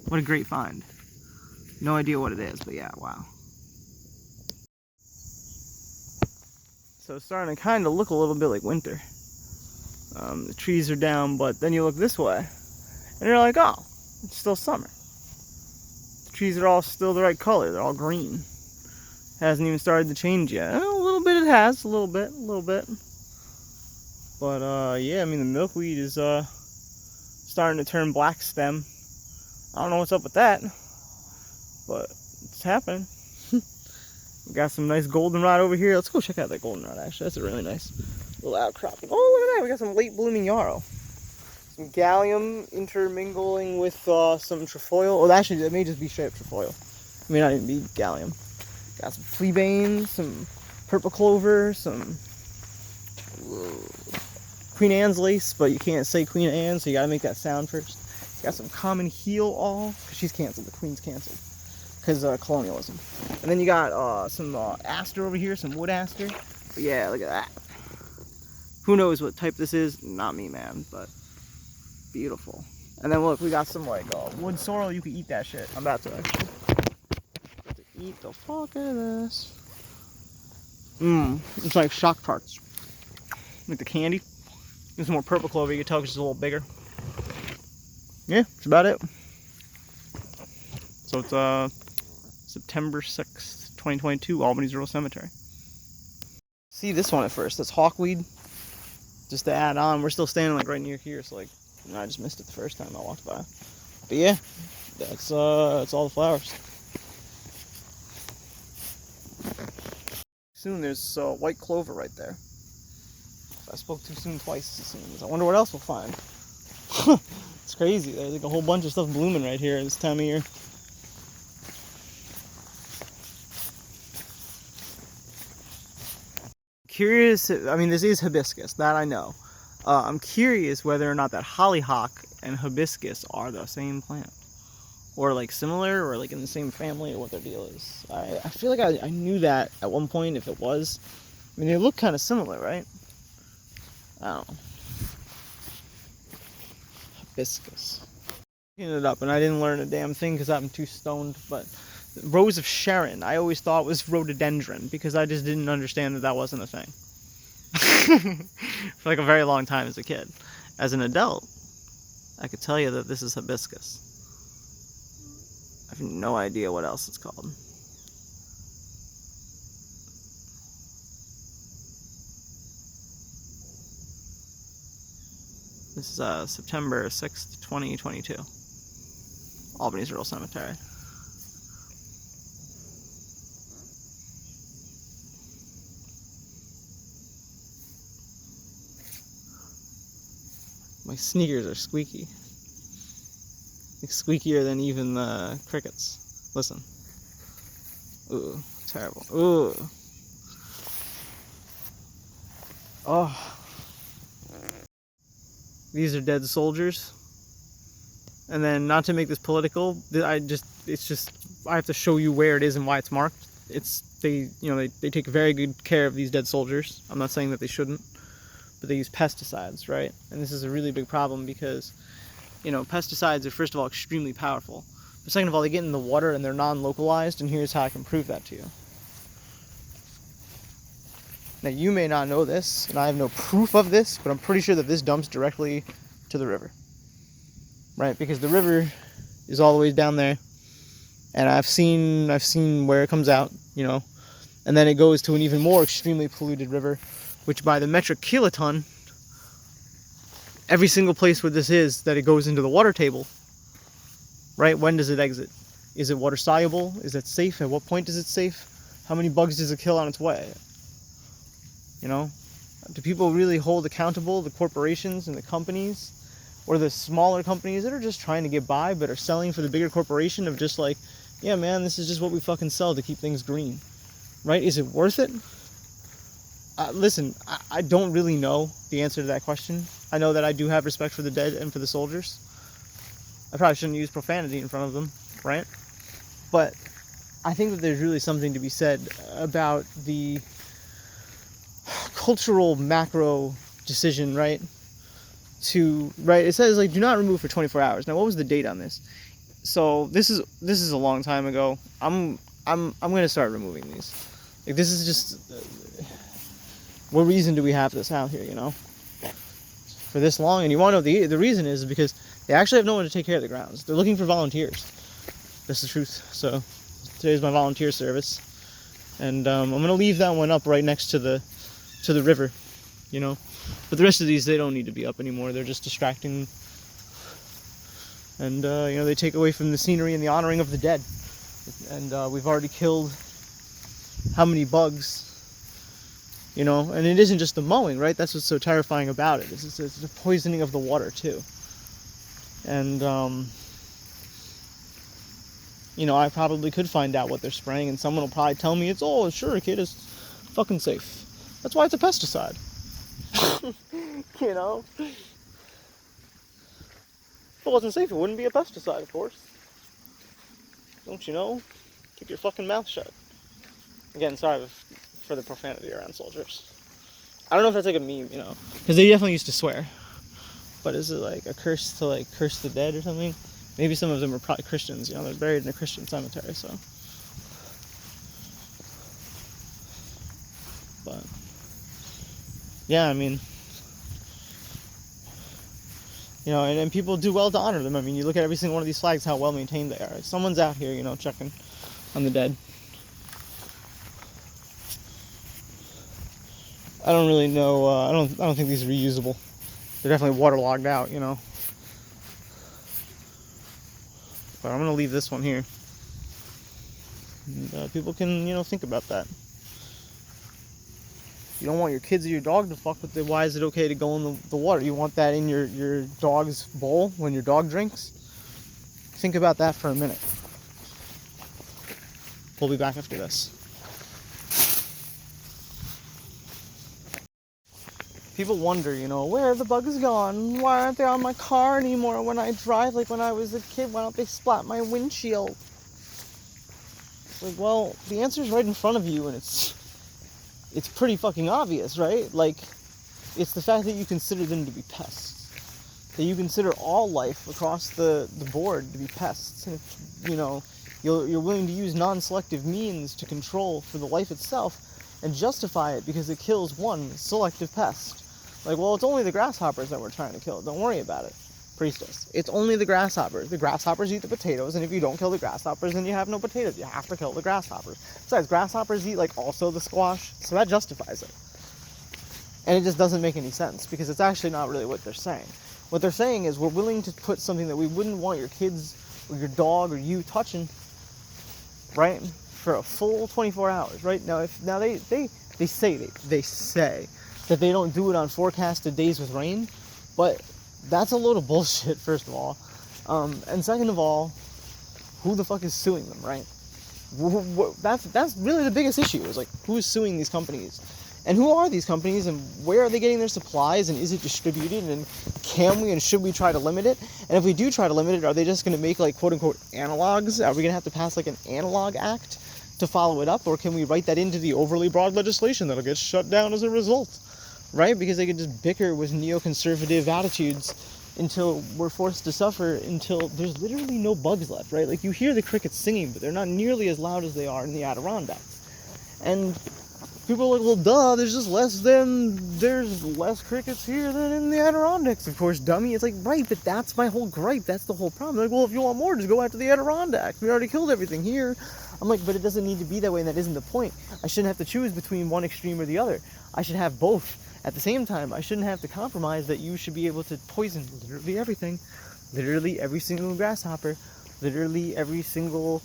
What a great find. No idea what it is, but yeah, wow. So it's starting to kind of look a little bit like winter. The trees are down, but then you look this way, and you're like, oh, it's still summer. The trees are all still the right color. They're all green. Hasn't even started to change yet. A little bit it has, a little bit. But yeah, I mean, the milkweed is starting to turn black stem. I don't know what's up with that, but it's happening. We got some nice goldenrod over here. Let's go check out that goldenrod, actually. That's a really nice little outcropping. Oh, look at that. We got some late blooming yarrow. Some gallium intermingling with some trefoil. Oh, actually, that may just be straight up trefoil. It may not even be gallium. Got some fleabane, some purple clover, some Queen Anne's lace, but you can't say Queen Anne, so you gotta make that sound first. Got some common heel all, because she's canceled. The Queen's canceled. Because colonialism. And then you got some aster over here, some wood aster. But yeah, look at that. Who knows what type this is? Not me, man, but beautiful. And then look, we got some like wood sorrel. You can eat that shit. I'm about to actually eat the fuck out of this. It's like shock tarts. Like the candy. There's more purple clover. You can tell because it's a little bigger. Yeah, that's about it. So it's September 6th, 2022, Albany's Rural Cemetery. See this one at first. That's hawkweed. Just to add on, we're still standing like right near here, so like, you know, I just missed it the first time I walked by. But yeah, that's all the flowers. Soon there's white clover right there. I spoke too soon twice, it seems. I wonder what else we'll find. It's crazy. There's like a whole bunch of stuff blooming right here this time of year. Curious, I mean, this is hibiscus, that I know. I'm curious whether or not that hollyhock and hibiscus are the same plant. Or like similar, or like in the same family, or what their deal is. I feel like I knew that at one point, if it was. I mean, they look kind of similar, right? I don't know. Hibiscus. Looking it up, and I didn't learn a damn thing because I'm too stoned, but Rose of Sharon, I always thought was rhododendron because I just didn't understand that wasn't a thing. For like a very long time as a kid. As an adult, I could tell you that this is hibiscus. I have no idea what else it's called. This is September 6th, 2022. Albany's Rural Cemetery. My sneakers are squeaky. Like squeakier than even the crickets. Listen. Ooh, terrible. Ooh. Oh. These are dead soldiers. And then, not to make this political, I have to show you where it is and why it's marked. They take very good care of these dead soldiers. I'm not saying that they shouldn't, but they use pesticides, right? And this is a really big problem because, you know, pesticides are, first of all, extremely powerful. But second of all, they get in the water and they're non-localized, and here's how I can prove that to you. Now, you may not know this, and I have no proof of this, but I'm pretty sure that this dumps directly to the river. Right? Because the river is all the way down there, and I've seen where it comes out, you know, and then it goes to an even more extremely polluted river, which by the metric kiloton, every single place where this is, that it goes into the water table, right? When does it exit? Is it water soluble? Is it safe? At what point is it safe? How many bugs does it kill on its way? You know, Do people really hold accountable the corporations and the companies, or the smaller companies that are just trying to get by but are selling for the bigger corporation of just like, yeah, man, this is just what we fucking sell to keep things green, right? Is it worth it? Listen, I don't really know the answer to that question. I know that I do have respect for the dead and for the soldiers. I probably shouldn't use profanity in front of them, right? But I think that there's really something to be said about the cultural macro decision, right? It says like do not remove for 24 hours. Now, what was the date on this? So this is a long time ago. I'm gonna start removing these. Like, this is just what reason do we have this out here, you know, for this long? And you want to know the reason is because they actually have no one to take care of the grounds. They're looking for volunteers. That's the truth. So today's my volunteer service, and I'm gonna leave that one up right next to the river, you know. But the rest of these, they don't need to be up anymore. They're just distracting, and you know, they take away from the scenery and the honoring of the dead. And we've already killed how many bugs, you know? And it isn't just the mowing, right? That's what's so terrifying about it. It's the poisoning of the water too. And you know, I probably could find out what they're spraying, and someone will probably tell me it's, oh, sure, kid, it's fucking safe. That's why it's a pesticide. You know? If it wasn't safe, it wouldn't be a pesticide, of course. Don't you know? Keep your fucking mouth shut. Again, sorry for the profanity around soldiers. I don't know if that's like a meme, you know, because they definitely used to swear. But is it like a curse to like curse the dead or something? Maybe some of them are probably Christians, you know, they're buried in a Christian cemetery, so. But yeah, I mean, you know, and people do well to honor them. I mean, you look at every single one of these flags, how well maintained they are. Someone's out here, you know, checking on the dead. I don't really know. I don't think these are reusable. They're definitely waterlogged out, you know. But I'm gonna leave this one here, and people can, you know, think about that. You don't want your kids or your dog to fuck with it. Why is it okay to go in the water? You want that in your dog's bowl when your dog drinks? Think about that for a minute. We'll be back after this. People wonder, you know, where have the bugs gone? Why aren't they on my car anymore when I drive? Like when I was a kid, why don't they splat my windshield? Like, well, the answer's right in front of you, and it's pretty fucking obvious, right? Like, it's the fact that you consider them to be pests. That you consider all life across the board to be pests. And if, you know, you're willing to use non-selective means to control for the life itself and justify it because it kills one selective pest. Like, well, it's only the grasshoppers that we're trying to kill. Don't worry about it, priestess. It's only the grasshoppers. The grasshoppers eat the potatoes, and if you don't kill the grasshoppers, then you have no potatoes. You have to kill the grasshoppers. Besides, grasshoppers eat, like, also the squash, so that justifies it. And it just doesn't make any sense, because it's actually not really what they're saying. What they're saying is we're willing to put something that we wouldn't want your kids or your dog or you touching, right, for a full 24 hours, right? Now, they say that they don't do it on forecasted days with rain, but that's a load of bullshit, first of all. And second of all, who the fuck is suing them, right? That's really the biggest issue, is like, who is suing these companies? And who are these companies, and where are they getting their supplies, and is it distributed, and can we and should we try to limit it? And if we do try to limit it, are they just going to make, like, quote-unquote analogs? Are we going to have to pass, like, an analog act to follow it up, or can we write that into the overly broad legislation that'll get shut down as a result? Right? Because they could just bicker with neoconservative attitudes until we're forced to suffer, until there's literally no bugs left, right? Like, you hear the crickets singing, but they're not nearly as loud as they are in the Adirondacks. And people are like, well, duh, there's less crickets here than in the Adirondacks. Of course, dummy. It's like, right, but that's my whole gripe. That's the whole problem. Like, well, if you want more, just go out to the Adirondacks. We already killed everything here. I'm like, but it doesn't need to be that way, and that isn't the point. I shouldn't have to choose between one extreme or the other. I should have both. At the same time, I shouldn't have to compromise that you should be able to poison literally everything. Literally every single grasshopper. Literally every single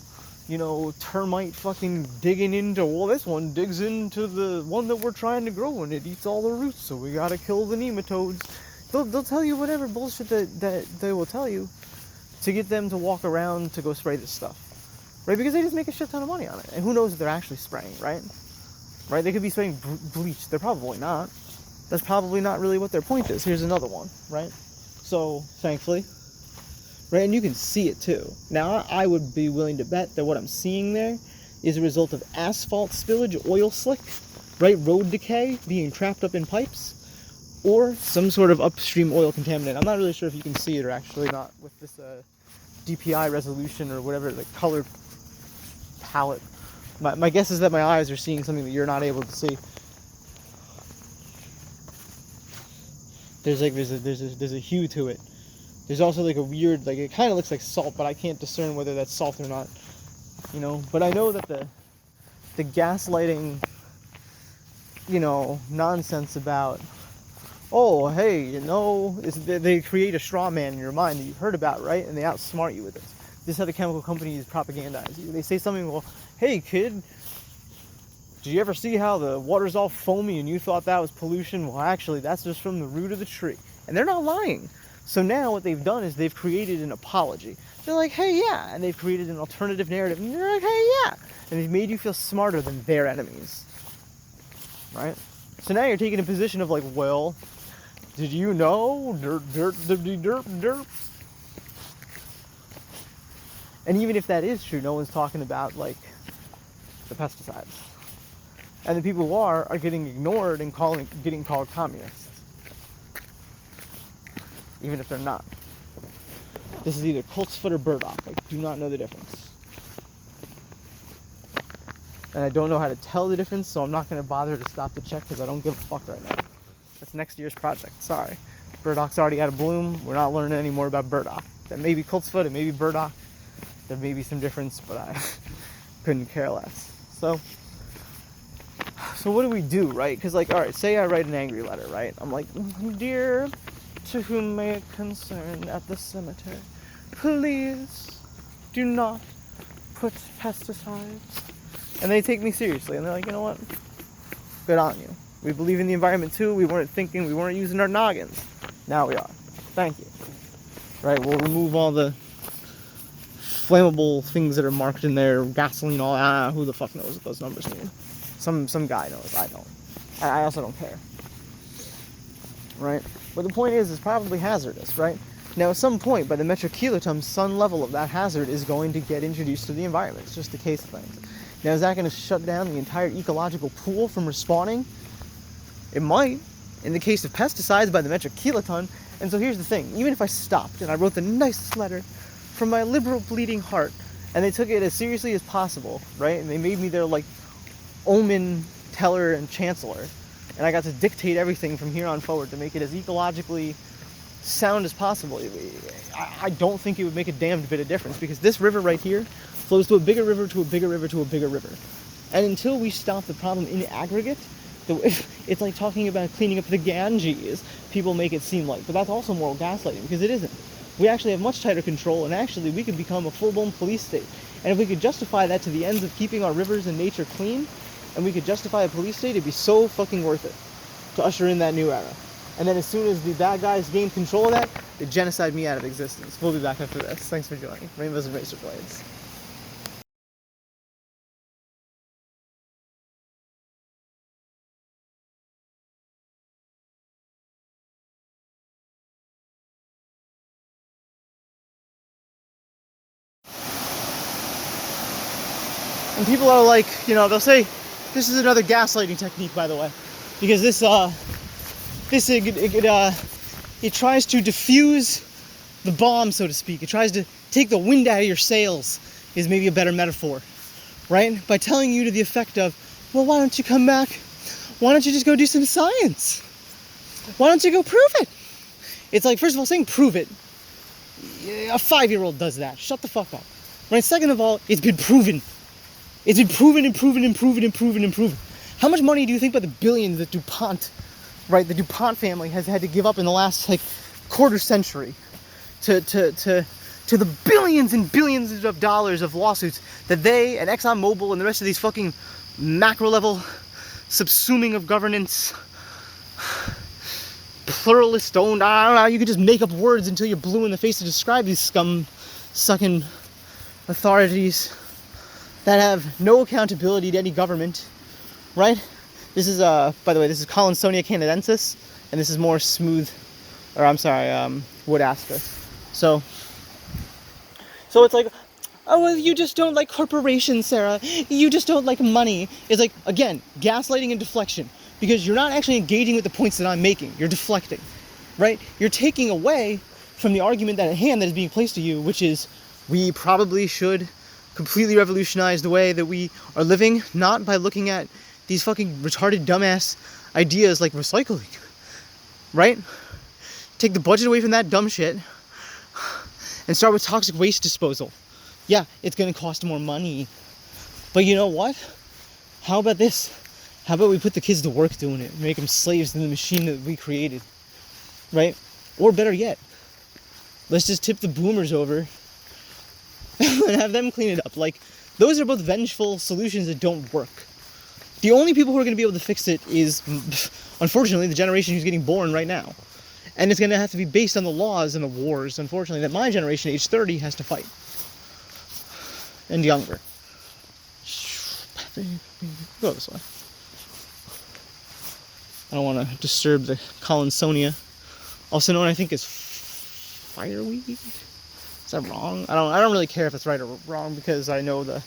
termite fucking digging into, well, this one digs into the one that we're trying to grow and it eats all the roots, so we gotta kill the nematodes. They'll tell you whatever bullshit that they will tell you to get them to walk around to go spray this stuff. Right? Because they just make a shit ton of money on it. And who knows if they're actually spraying, right? Right? They could be spraying bleach. They're probably not. That's probably not really what their point is. Here's another one, right? So, thankfully, right? And you can see it too. Now, I would be willing to bet that what I'm seeing there is a result of asphalt spillage, oil slick, right? Road decay being trapped up in pipes, or some sort of upstream oil contaminant. I'm not really sure if you can see it or actually not with this DPI resolution or whatever, the color palette. My guess is that my eyes are seeing something that you're not able to see. There's a hue to it. There's also like a weird, like, it kind of looks like salt, but I can't discern whether that's salt or not. But I know that the gaslighting, nonsense about, oh, hey, they create a straw man in your mind that you've heard about, right? And they outsmart you with it. This is how the chemical companies propagandize you. They say something, well, hey, kid, did you ever see how the water's all foamy and you thought that was pollution? Well, actually, that's just from the root of the tree. And they're not lying. So now what they've done is they've created an apology. They're like, hey, yeah. And they've created an alternative narrative. And they're like, hey, yeah. And they've made you feel smarter than their enemies. Right? So now you're taking a position of like, well, did you know? Derp. And even if that is true, no one's talking about, like, the pesticides. And the people who are getting ignored and getting called communists. Even if they're not. This is either Coltsfoot or burdock. I do not know the difference. And I don't know how to tell the difference, so I'm not going to bother to stop to check because I don't give a fuck right now. That's next year's project. Sorry. Burdock's already out of bloom. We're not learning any more about burdock. That may be Coltsfoot, it may be burdock. There may be some difference, but I couldn't care less. So what do we do, right? Because, like, all right, say I write an angry letter, right? I'm like, dear to whom may it concern at the cemetery, please do not put pesticides. And they take me seriously, and they're like, you know what? Good on you. We believe in the environment too. We weren't thinking, we weren't using our noggins. Now we are. Thank you. Right, we'll remove all the flammable things that are marked in there, gasoline, all who the fuck knows what those numbers mean. Some guy knows, I don't. I also don't care. Right? But the point is, it's probably hazardous, right? Now, at some point, by the metric kiloton, some level of that hazard is going to get introduced to the environment. It's just the case of things. Now, is that going to shut down the entire ecological pool from respawning? It might. In the case of pesticides, by the metric kiloton. And so here's the thing. Even if I stopped and I wrote the nicest letter from my liberal bleeding heart, and they took it as seriously as possible, right? And they made me their, like, omen teller and chancellor. And I got to dictate everything from here on forward to make it as ecologically sound as possible. I don't think it would make a damned bit of difference, because this river right here flows to a bigger river, to a bigger river, to a bigger river. And until we stop the problem in aggregate, it's like talking about cleaning up the Ganges, people make it seem like. But that's also moral gaslighting, because it isn't. We actually have much tighter control, and actually we could become a full-blown police state. And if we could justify that to the ends of keeping our rivers and nature clean, and we could justify a police state, it'd be so fucking worth it to usher in that new era. And then as soon as the bad guys gain control of that, they genocide me out of existence. We'll be back after this. Thanks for joining. Rainbows and Razor Blades. And people are like, they'll say, this is another gaslighting technique, by the way, because it tries to diffuse the bomb, so to speak. It tries to take the wind out of your sails, is maybe a better metaphor, right? By telling you to the effect of, well, why don't you come back? Why don't you just go do some science? Why don't you go prove it? It's like, first of all, saying prove it, a 5-year-old does that. Shut the fuck up. Right? Second of all, it's been proven. It's been proven and proven and proven and proven and proven. How much money do you think by the billions that DuPont, right, the DuPont family has had to give up in the last, like, quarter century to to the billions and billions of dollars of lawsuits that they and ExxonMobil and the rest of these fucking macro level subsuming of governance, pluralist owned, I don't know, you could just make up words until you're blue in the face to describe these scum sucking authorities that have no accountability to any government, right? This is, by the way, this is Collinsonia canadensis, and this is more smooth, or I'm sorry, wood aster. So it's like, oh, well, you just don't like corporations, Sarah. You just don't like money. It's like, again, gaslighting and deflection, because you're not actually engaging with the points that I'm making. You're deflecting, right? You're taking away from the argument that at hand that is being placed to you, which is we probably should completely revolutionize the way that we are living, not by looking at these fucking retarded dumbass ideas like recycling, right? Take the budget away from that dumb shit and start with toxic waste disposal. Yeah, it's gonna cost more money, but you know what? How about this? How about we put the kids to work doing it, make them slaves to the machine that we created, right? Or better yet, let's just tip the boomers over and have them clean it up. Like, those are both vengeful solutions that don't work. The only people who are going to be able to fix it is, unfortunately, the generation who's getting born right now. And it's going to have to be based on the laws and the wars, unfortunately, that my generation, age 30, has to fight. And younger. Go this way. I don't want to disturb the Collinsonia, also known, I think, as fireweed. Is that wrong? I don't really care if it's right or wrong, because I know the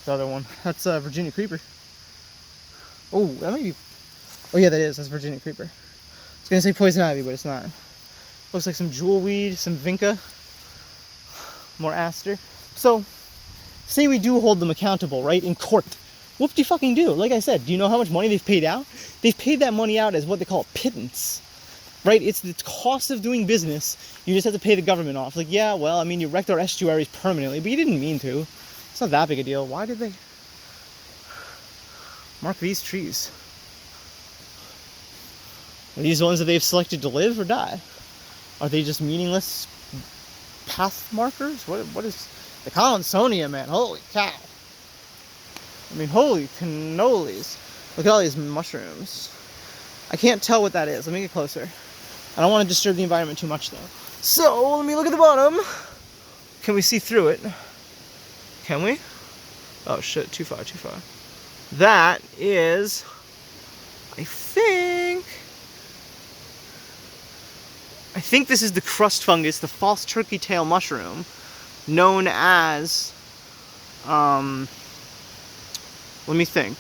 other one. That's Virginia creeper. Oh, that might be. Oh yeah, that is. That's Virginia creeper. I was gonna say poison ivy, but it's not. Looks like some jewelweed, some vinca, more aster. So, say we do hold them accountable, right, in court. Whoop-de-fucking-do. Like I said, do you know how much money they've paid out? They've paid that money out as what they call pittance, right? It's the cost of doing business. You just have to pay the government off. Like, yeah, well, I mean, you wrecked our estuaries permanently, but you didn't mean to. It's not that big a deal. Why did they mark these trees? Are these the ones that they've selected to live or die? Are they just meaningless path markers? What is the Collinsonia, man? Holy cow. I mean, holy cannolis. Look at all these mushrooms. I can't tell what that is. Let me get closer. I don't want to disturb the environment too much, though. So, let me look at the bottom. Can we see through it? Can we? Oh, shit. Too far, too far. That is, I think this is the crust fungus, the false turkey tail mushroom, known as, let me think.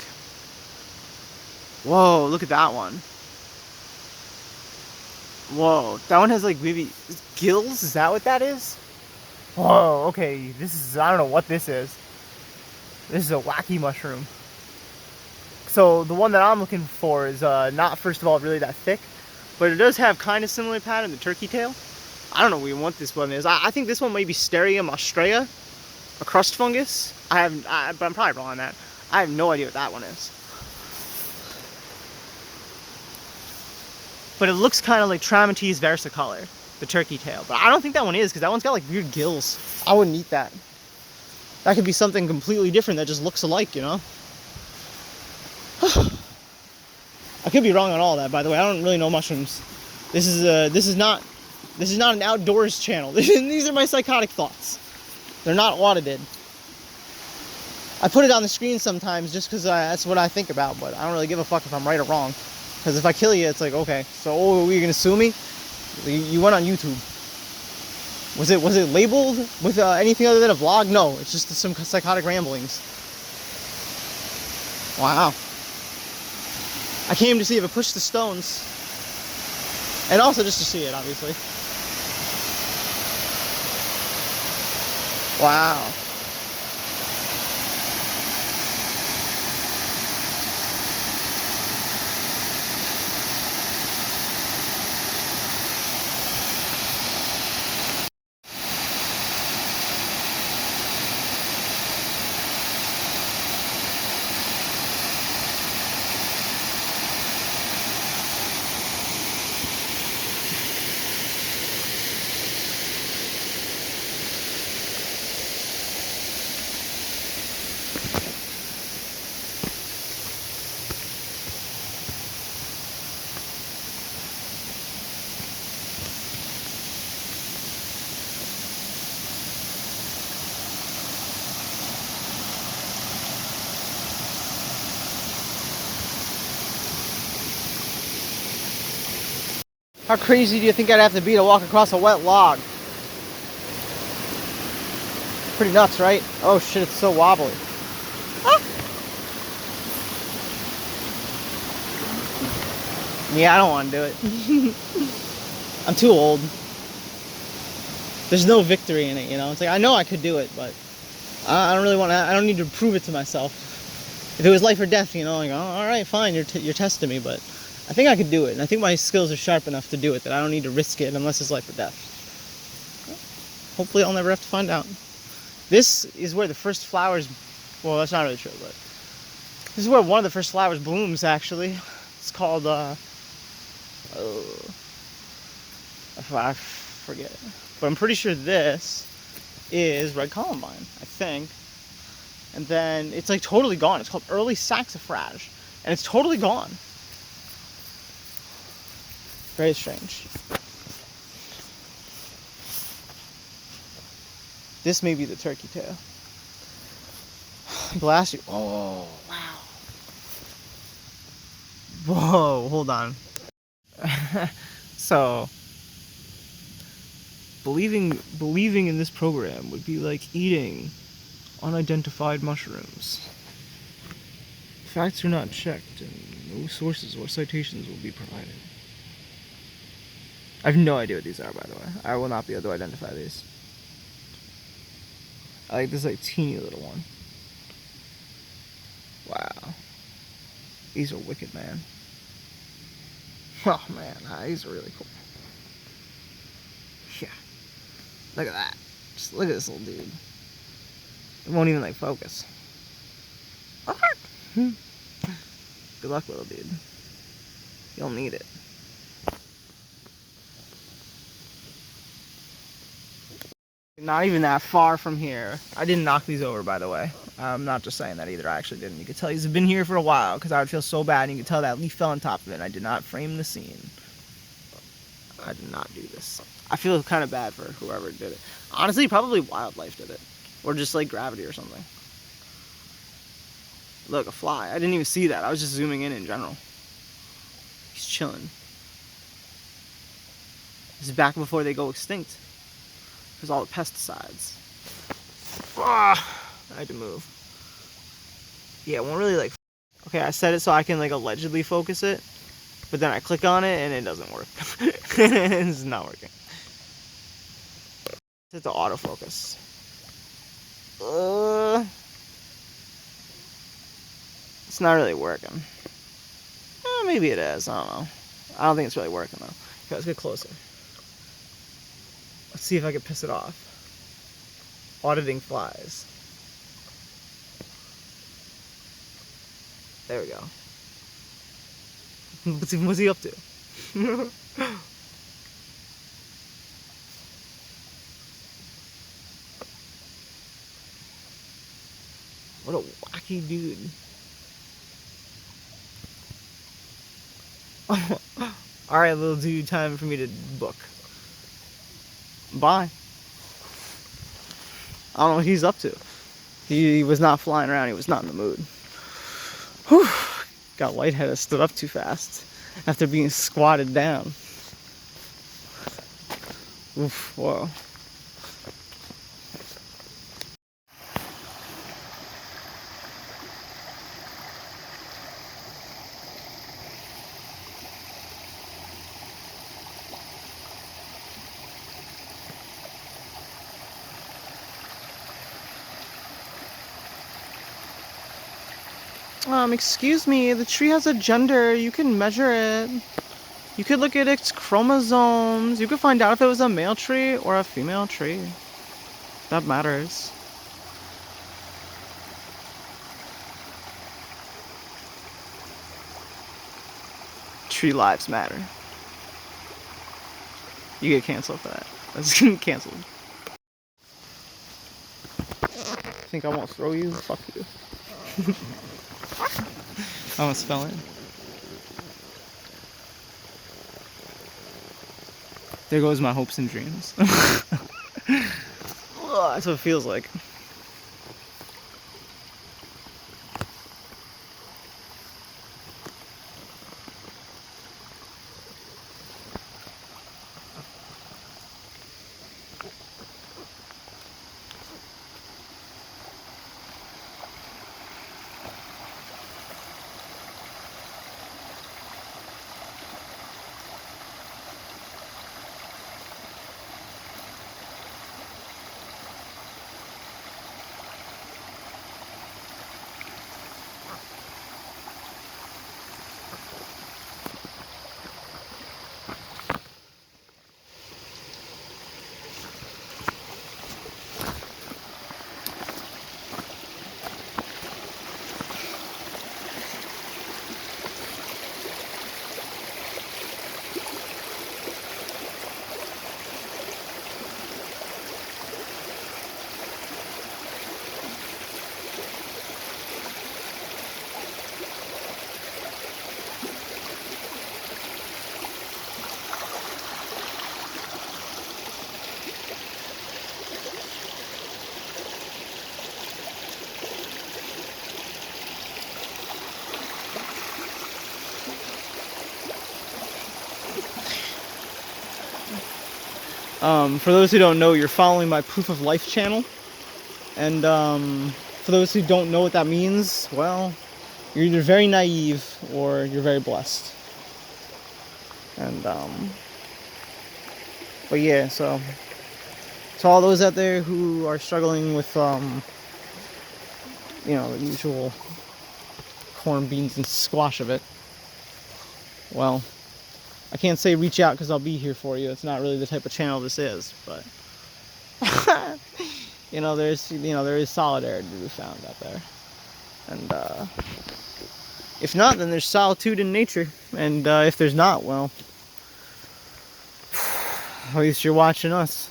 Whoa, look at that one. Whoa, that one has like maybe gills? Is that what that is? Whoa, okay, this is, I don't know what this is. This is a wacky mushroom. So the one that I'm looking for is not, first of all, really that thick, but it does have kind of similar pattern to turkey tail. I don't know what this one is. I think this one might be Sterium austraea, a crust fungus. But I'm probably wrong on that. I have no idea what that one is. But it looks kind of like Trametes versicolor, the turkey tail. But I don't think that one is, because that one's got like weird gills. I wouldn't eat that. That could be something completely different that just looks alike, you know? I could be wrong on all that, by the way. I don't really know mushrooms. This is not an outdoors channel. These are my psychotic thoughts. They're not audited. I put it on the screen sometimes just because that's what I think about, but I don't really give a fuck if I'm right or wrong. Because if I kill you, it's like, okay, so you're gonna sue me? You went on YouTube. Was it labeled with anything other than a vlog? No, it's just some psychotic ramblings. Wow. I came to see if it pushed the stones. And also just to see it, obviously. Wow. How crazy do you think I'd have to be to walk across a wet log? Pretty nuts, right? Oh shit, it's so wobbly. Ah. Yeah, I don't want to do it. I'm too old. There's no victory in it, you know? It's like, I know I could do it, but I don't really want to, I don't need to prove it to myself. If it was life or death, you know, like, oh, alright, fine, you're testing me, but I think I could do it. And I think my skills are sharp enough to do it, that I don't need to risk it unless it's life or death. Hopefully I'll never have to find out. This is where the first flowers, well, that's not really true, but this is where one of the first flowers blooms, actually. It's called, I forget. But I'm pretty sure this is red columbine, I think. And then it's like totally gone. It's called early saxifrage, and it's totally gone. Very strange. This may be the turkey tail. Last year, oh wow. Whoa, hold on. So, believing in this program would be like eating unidentified mushrooms. Facts are not checked, and no sources or citations will be provided. I have no idea what these are, by the way. I will not be able to identify these. I like this like teeny little one. Wow. These are wicked, man. Oh man, these are really cool. Yeah. Look at that. Just look at this little dude. It won't even like focus. Good luck, little dude. You'll need it. Not even that far from here. I didn't knock these over, by the way. I'm not just saying that either. I actually didn't. You could tell he's been here for a while because I would feel so bad. And you could tell that leaf fell on top of it. And I did not frame the scene. I did not do this. I feel kind of bad for whoever did it. Honestly, probably wildlife did it. Or just like gravity or something. Look, a fly. I didn't even see that. I was just zooming in general. He's chilling. This is back before they go extinct. There's all the pesticides. I had to move. Yeah, it won't really like... Okay, I set it so I can like allegedly focus it. But then I click on it and it doesn't work. It's not working. It's the autofocus. It's not really working. Maybe it is. I don't know. I don't think it's really working though. Okay, let's get closer. Let's see if I can piss it off. Auditing flies. There we go. What's he up to? What a wacky dude. Alright, little dude, time for me to book. Bye. I don't know what he's up to. He was not flying around, he was not in the mood. Whew. Got lightheaded, stood up too fast after being squatted down. Oof, whoa. Excuse me, the tree has a gender. You can measure it. You could look at its chromosomes. You could find out if it was a male tree or a female tree. That matters. Tree lives matter. You get canceled for that. That's canceled. Think I won't throw you? Fuck you. I almost fell in. There goes my hopes and dreams. That's what it feels like. For those who don't know, you're following my Proof of Life channel. And for those who don't know what that means, well, you're either very naive or you're very blessed. And but yeah, so to all those out there who are struggling with you know, the usual corn, beans, and squash of it, well, I can't say reach out because I'll be here for you. It's not really the type of channel this is, but you know, there is solidarity to be found out there. And if not, then there's solitude in nature. And if there's not, well, at least you're watching us.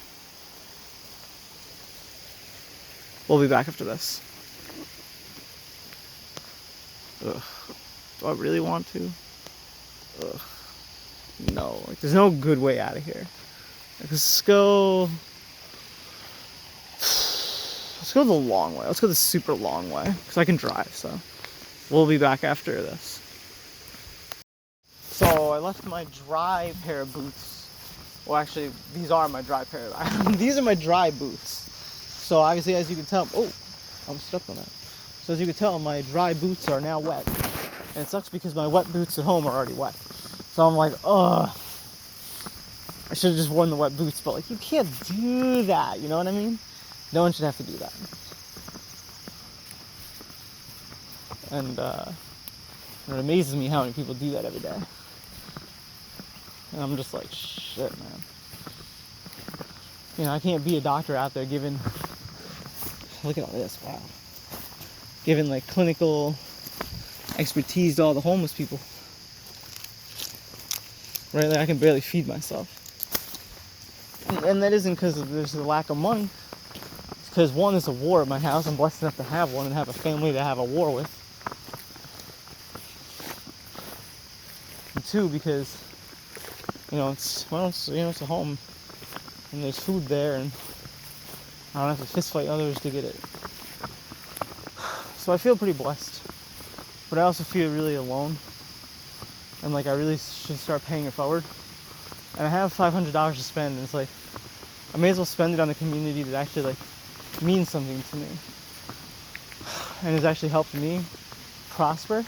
We'll be back after this. Ugh. Do I really want to? Ugh. No. Like, there's no good way out of here. Like, let's go the long way. Let's go the super long way. Because I can drive, so. We'll be back after this. So, I left my dry pair of boots. Well, actually, these are my dry pair of these are my dry boots. So, obviously, as you can tell... Oh! I'm stuck on that. So, as you can tell, my dry boots are now wet. And it sucks because my wet boots at home are already wet. So, I'm like, ugh. I should have just worn the wet boots, but, like, you can't do that. You know what I mean? No one should have to do that. And it amazes me how many people do that every day. And I'm just like, shit, man. You know, I can't be a doctor out there giving... Look at all this, wow. Giving, like, clinical expertise to all the homeless people. Right? Like, I can barely feed myself. And that isn't because there's a lack of money. It's because, one, there's a war at my house. I'm blessed enough to have one and have a family to have a war with. And two, because, you know, it's a home. And there's food there, and I don't have to fist fight others to get it. So I feel pretty blessed. But I also feel really alone. And like I really should start paying it forward. And I have $500 to spend, and it's like, I may as well spend it on a community that actually like means something to me. And has actually helped me prosper.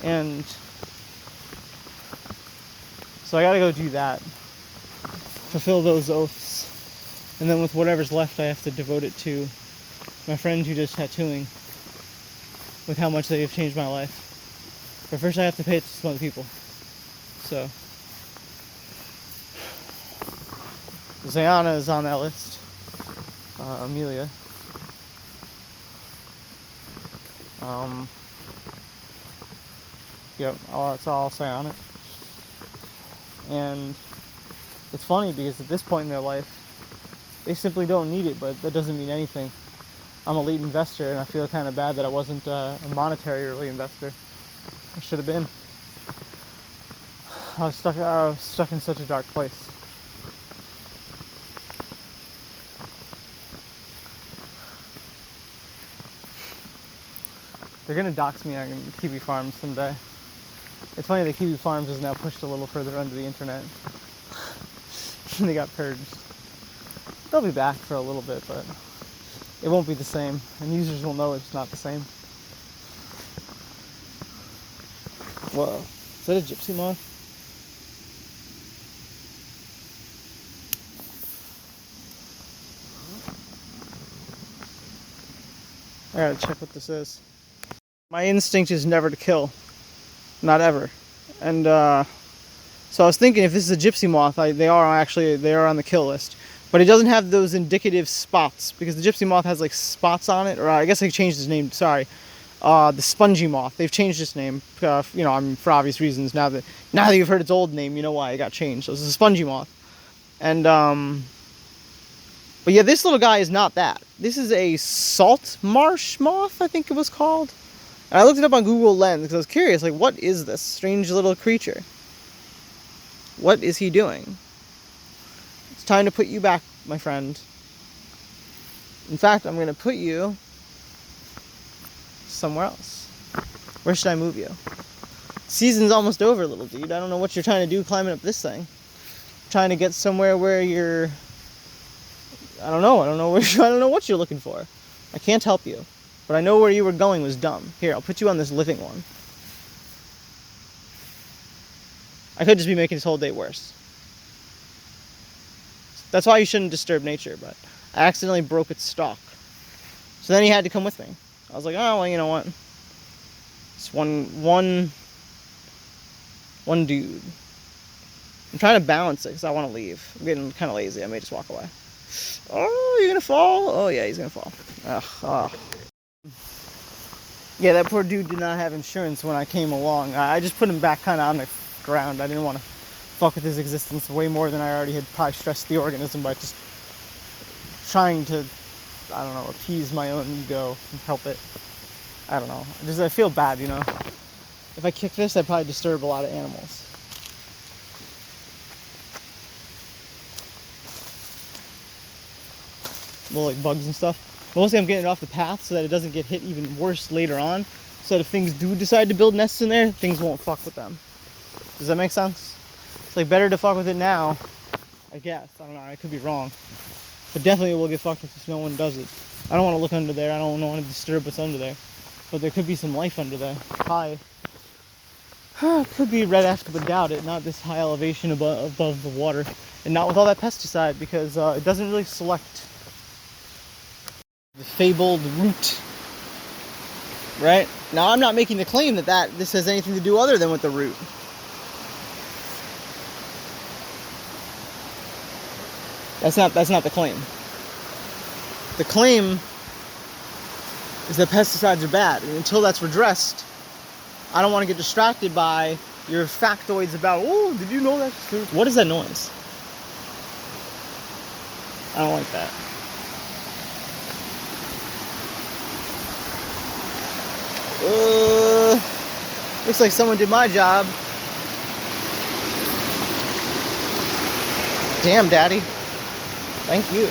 And so I gotta go do that. Fulfill those oaths. And then with whatever's left, I have to devote it to my friend who does tattooing, with how much they have changed my life. But first I have to pay it to some other people. So Zayana is on that list. Amelia. Yep, that's all I'll say on it. And it's funny because at this point in their life, they simply don't need it, but that doesn't mean anything. I'm a late investor, and I feel kind of bad that I wasn't a monetary early investor. I should have been. I was stuck in such a dark place. They're gonna dox me on Kiwi Farms someday. It's funny that Kiwi Farms is now pushed a little further under the internet. They got purged. They'll be back for a little bit, but it won't be the same, and users will know it's not the same. Whoa, is that a gypsy moth? I gotta check what this is. My instinct is never to kill. Not ever. And so I was thinking if this is a gypsy moth, they are on the kill list. But it doesn't have those indicative spots, because the gypsy moth has like spots on it, or I guess they changed its name, sorry. The spongy moth, they've changed its name, you know, I mean, for obvious reasons. Now that you've heard its old name, you know why it got changed. So it's a spongy moth. And, but yeah, this little guy is not that. This is a salt marsh moth, I think it was called. And I looked it up on Google Lens because I was curious, like, what is this strange little creature? What is he doing? It's time to put you back, my friend. In fact, I'm going to put you somewhere else. Where should I move you? Season's almost over, little dude. I don't know what you're trying to do climbing up this thing. trying to get somewhere where you're, I don't know what you're looking for. I can't help you, but I know where you were going was dumb. Here, I'll put you on this living one. I could just be making this whole day worse. That's why you shouldn't disturb nature, but I accidentally broke its stalk. So then he had to come with me. I was like, oh, well, you know what? It's one dude. I'm trying to balance it because I want to leave. I'm getting kind of lazy. I may just walk away. Oh, you're going to fall? Oh, yeah, he's going to fall. Ugh. Yeah, that poor dude did not have insurance when I came along. I just put him back kind of on the ground. I didn't want to fuck with his existence way more than I already had probably stressed the organism by just trying to, I don't know, appease my own ego and help it. I don't know. I feel bad, you know. If I kick this, I'd probably disturb a lot of animals. Little like bugs and stuff. Mostly I'm getting it off the path so that it doesn't get hit even worse later on. So that if things do decide to build nests in there, things won't fuck with them. Does that make sense? It's like better to fuck with it now, I guess. I don't know, I could be wrong. But definitely it will get fucked with if no one does it. I don't want to look under there, I don't want to disturb what's under there. But there could be some life under there. High. Could be red ash, but doubt it. Not this high elevation above the water. And not with all that pesticide, because it doesn't really select the fabled root. Right? Now I'm not making the claim that this has anything to do other than with the root. That's not the claim. The claim is that pesticides are bad, and until that's redressed, I don't want to get distracted by your factoids about, oh, did you know that? What is that noise? I don't like that. Looks like someone did my job. Damn, Daddy. Thank you.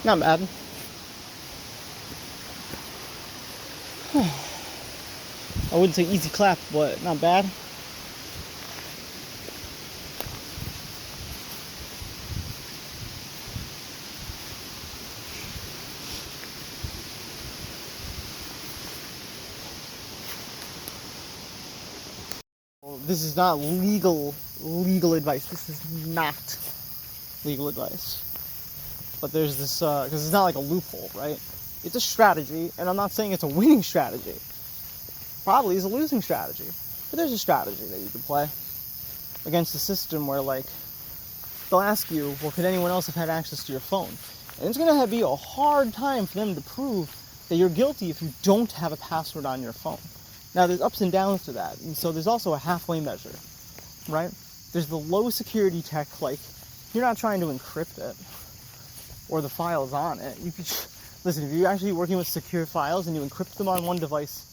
Not bad. I wouldn't say easy clap, but not bad. Well, this is not legal advice. This is not legal advice. But there's this, because it's not like a loophole, right? It's a strategy, and I'm not saying it's a winning strategy. Probably is a losing strategy. But there's a strategy that you can play against the system where, like, they'll ask you, well, could anyone else have had access to your phone? And it's going to be a hard time for them to prove that you're guilty if you don't have a password on your phone. Now, there's ups and downs to that, and so there's also a halfway measure, right? There's the low security tech, like, you're not trying to encrypt it or the files on it. You could, listen, if you're actually working with secure files and you encrypt them on one device,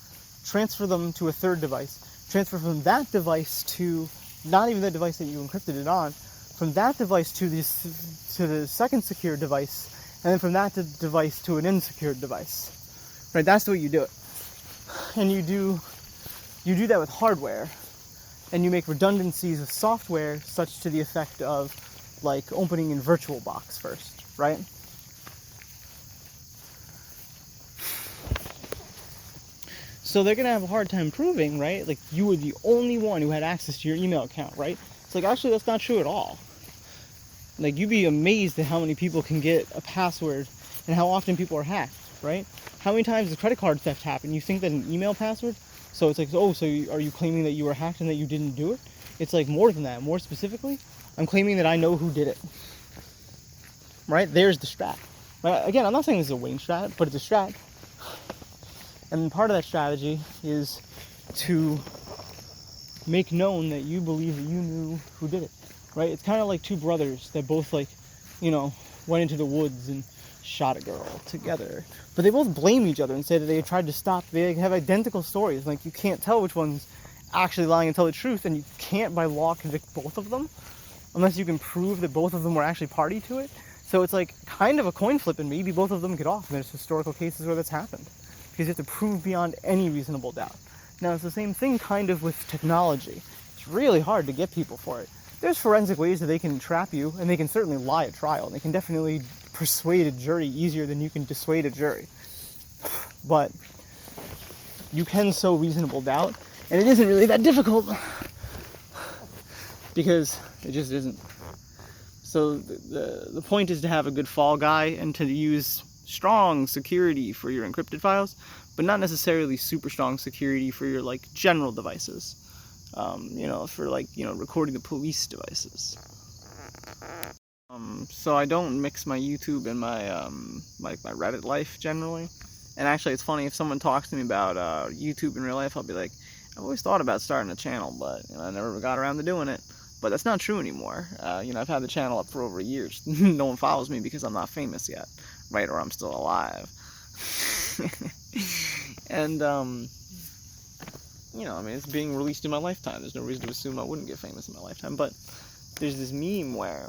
transfer them to a third device, transfer from that device to not even the device that you encrypted it on, from that device to the second secure device, and then from that device to an insecure device. Right? That's the way you do it. And you do that with hardware, and you make redundancies of software such to the effect of, like, opening in VirtualBox first, right? So they're going to have a hard time proving, right? Like, you were the only one who had access to your email account, right? It's like, actually, that's not true at all. Like, you'd be amazed at how many people can get a password and how often people are hacked, right? How many times does credit card theft happen? You think that an email password? So it's like, oh, so are you claiming that you were hacked and that you didn't do it? It's like more than that. More specifically, I'm claiming that I know who did it. Right? There's the strat. Right? Again, I'm not saying this is a winning strat, but it's a strat. And part of that strategy is to make known that you believe that you knew who did it. Right? It's kind of like two brothers that both, like, you know, went into the woods and shot a girl together. But they both blame each other and say that they tried to stop. They have identical stories. Like, you can't tell which one's actually lying and tell the truth, and you can't by law convict both of them. unless you can prove that both of them were actually party to it. So it's like kind of a coin flip, and maybe both of them get off, and there's historical cases where that's happened. Because you have to prove beyond any reasonable doubt. Now, it's the same thing kind of with technology. It's really hard to get people for it. There's forensic ways that they can trap you, and they can certainly lie at trial. They can definitely persuade a jury easier than you can dissuade a jury. But you can sow reasonable doubt, and it isn't really that difficult. Because it just isn't. So the point is to have a good fall guy and to use strong security for your encrypted files, but not necessarily super strong security for your like general devices. For like, recording the police devices. So I don't mix my YouTube and my my Reddit life generally. And actually, it's funny, if someone talks to me about YouTube in real life, I'll be like, I've always thought about starting a channel, but I never got around to doing it. But that's not true anymore. I've had the channel up for over years. No one follows me because I'm not famous yet, right? Or I'm still alive. And it's being released in my lifetime. There's no reason to assume I wouldn't get famous in my lifetime. But there's this meme where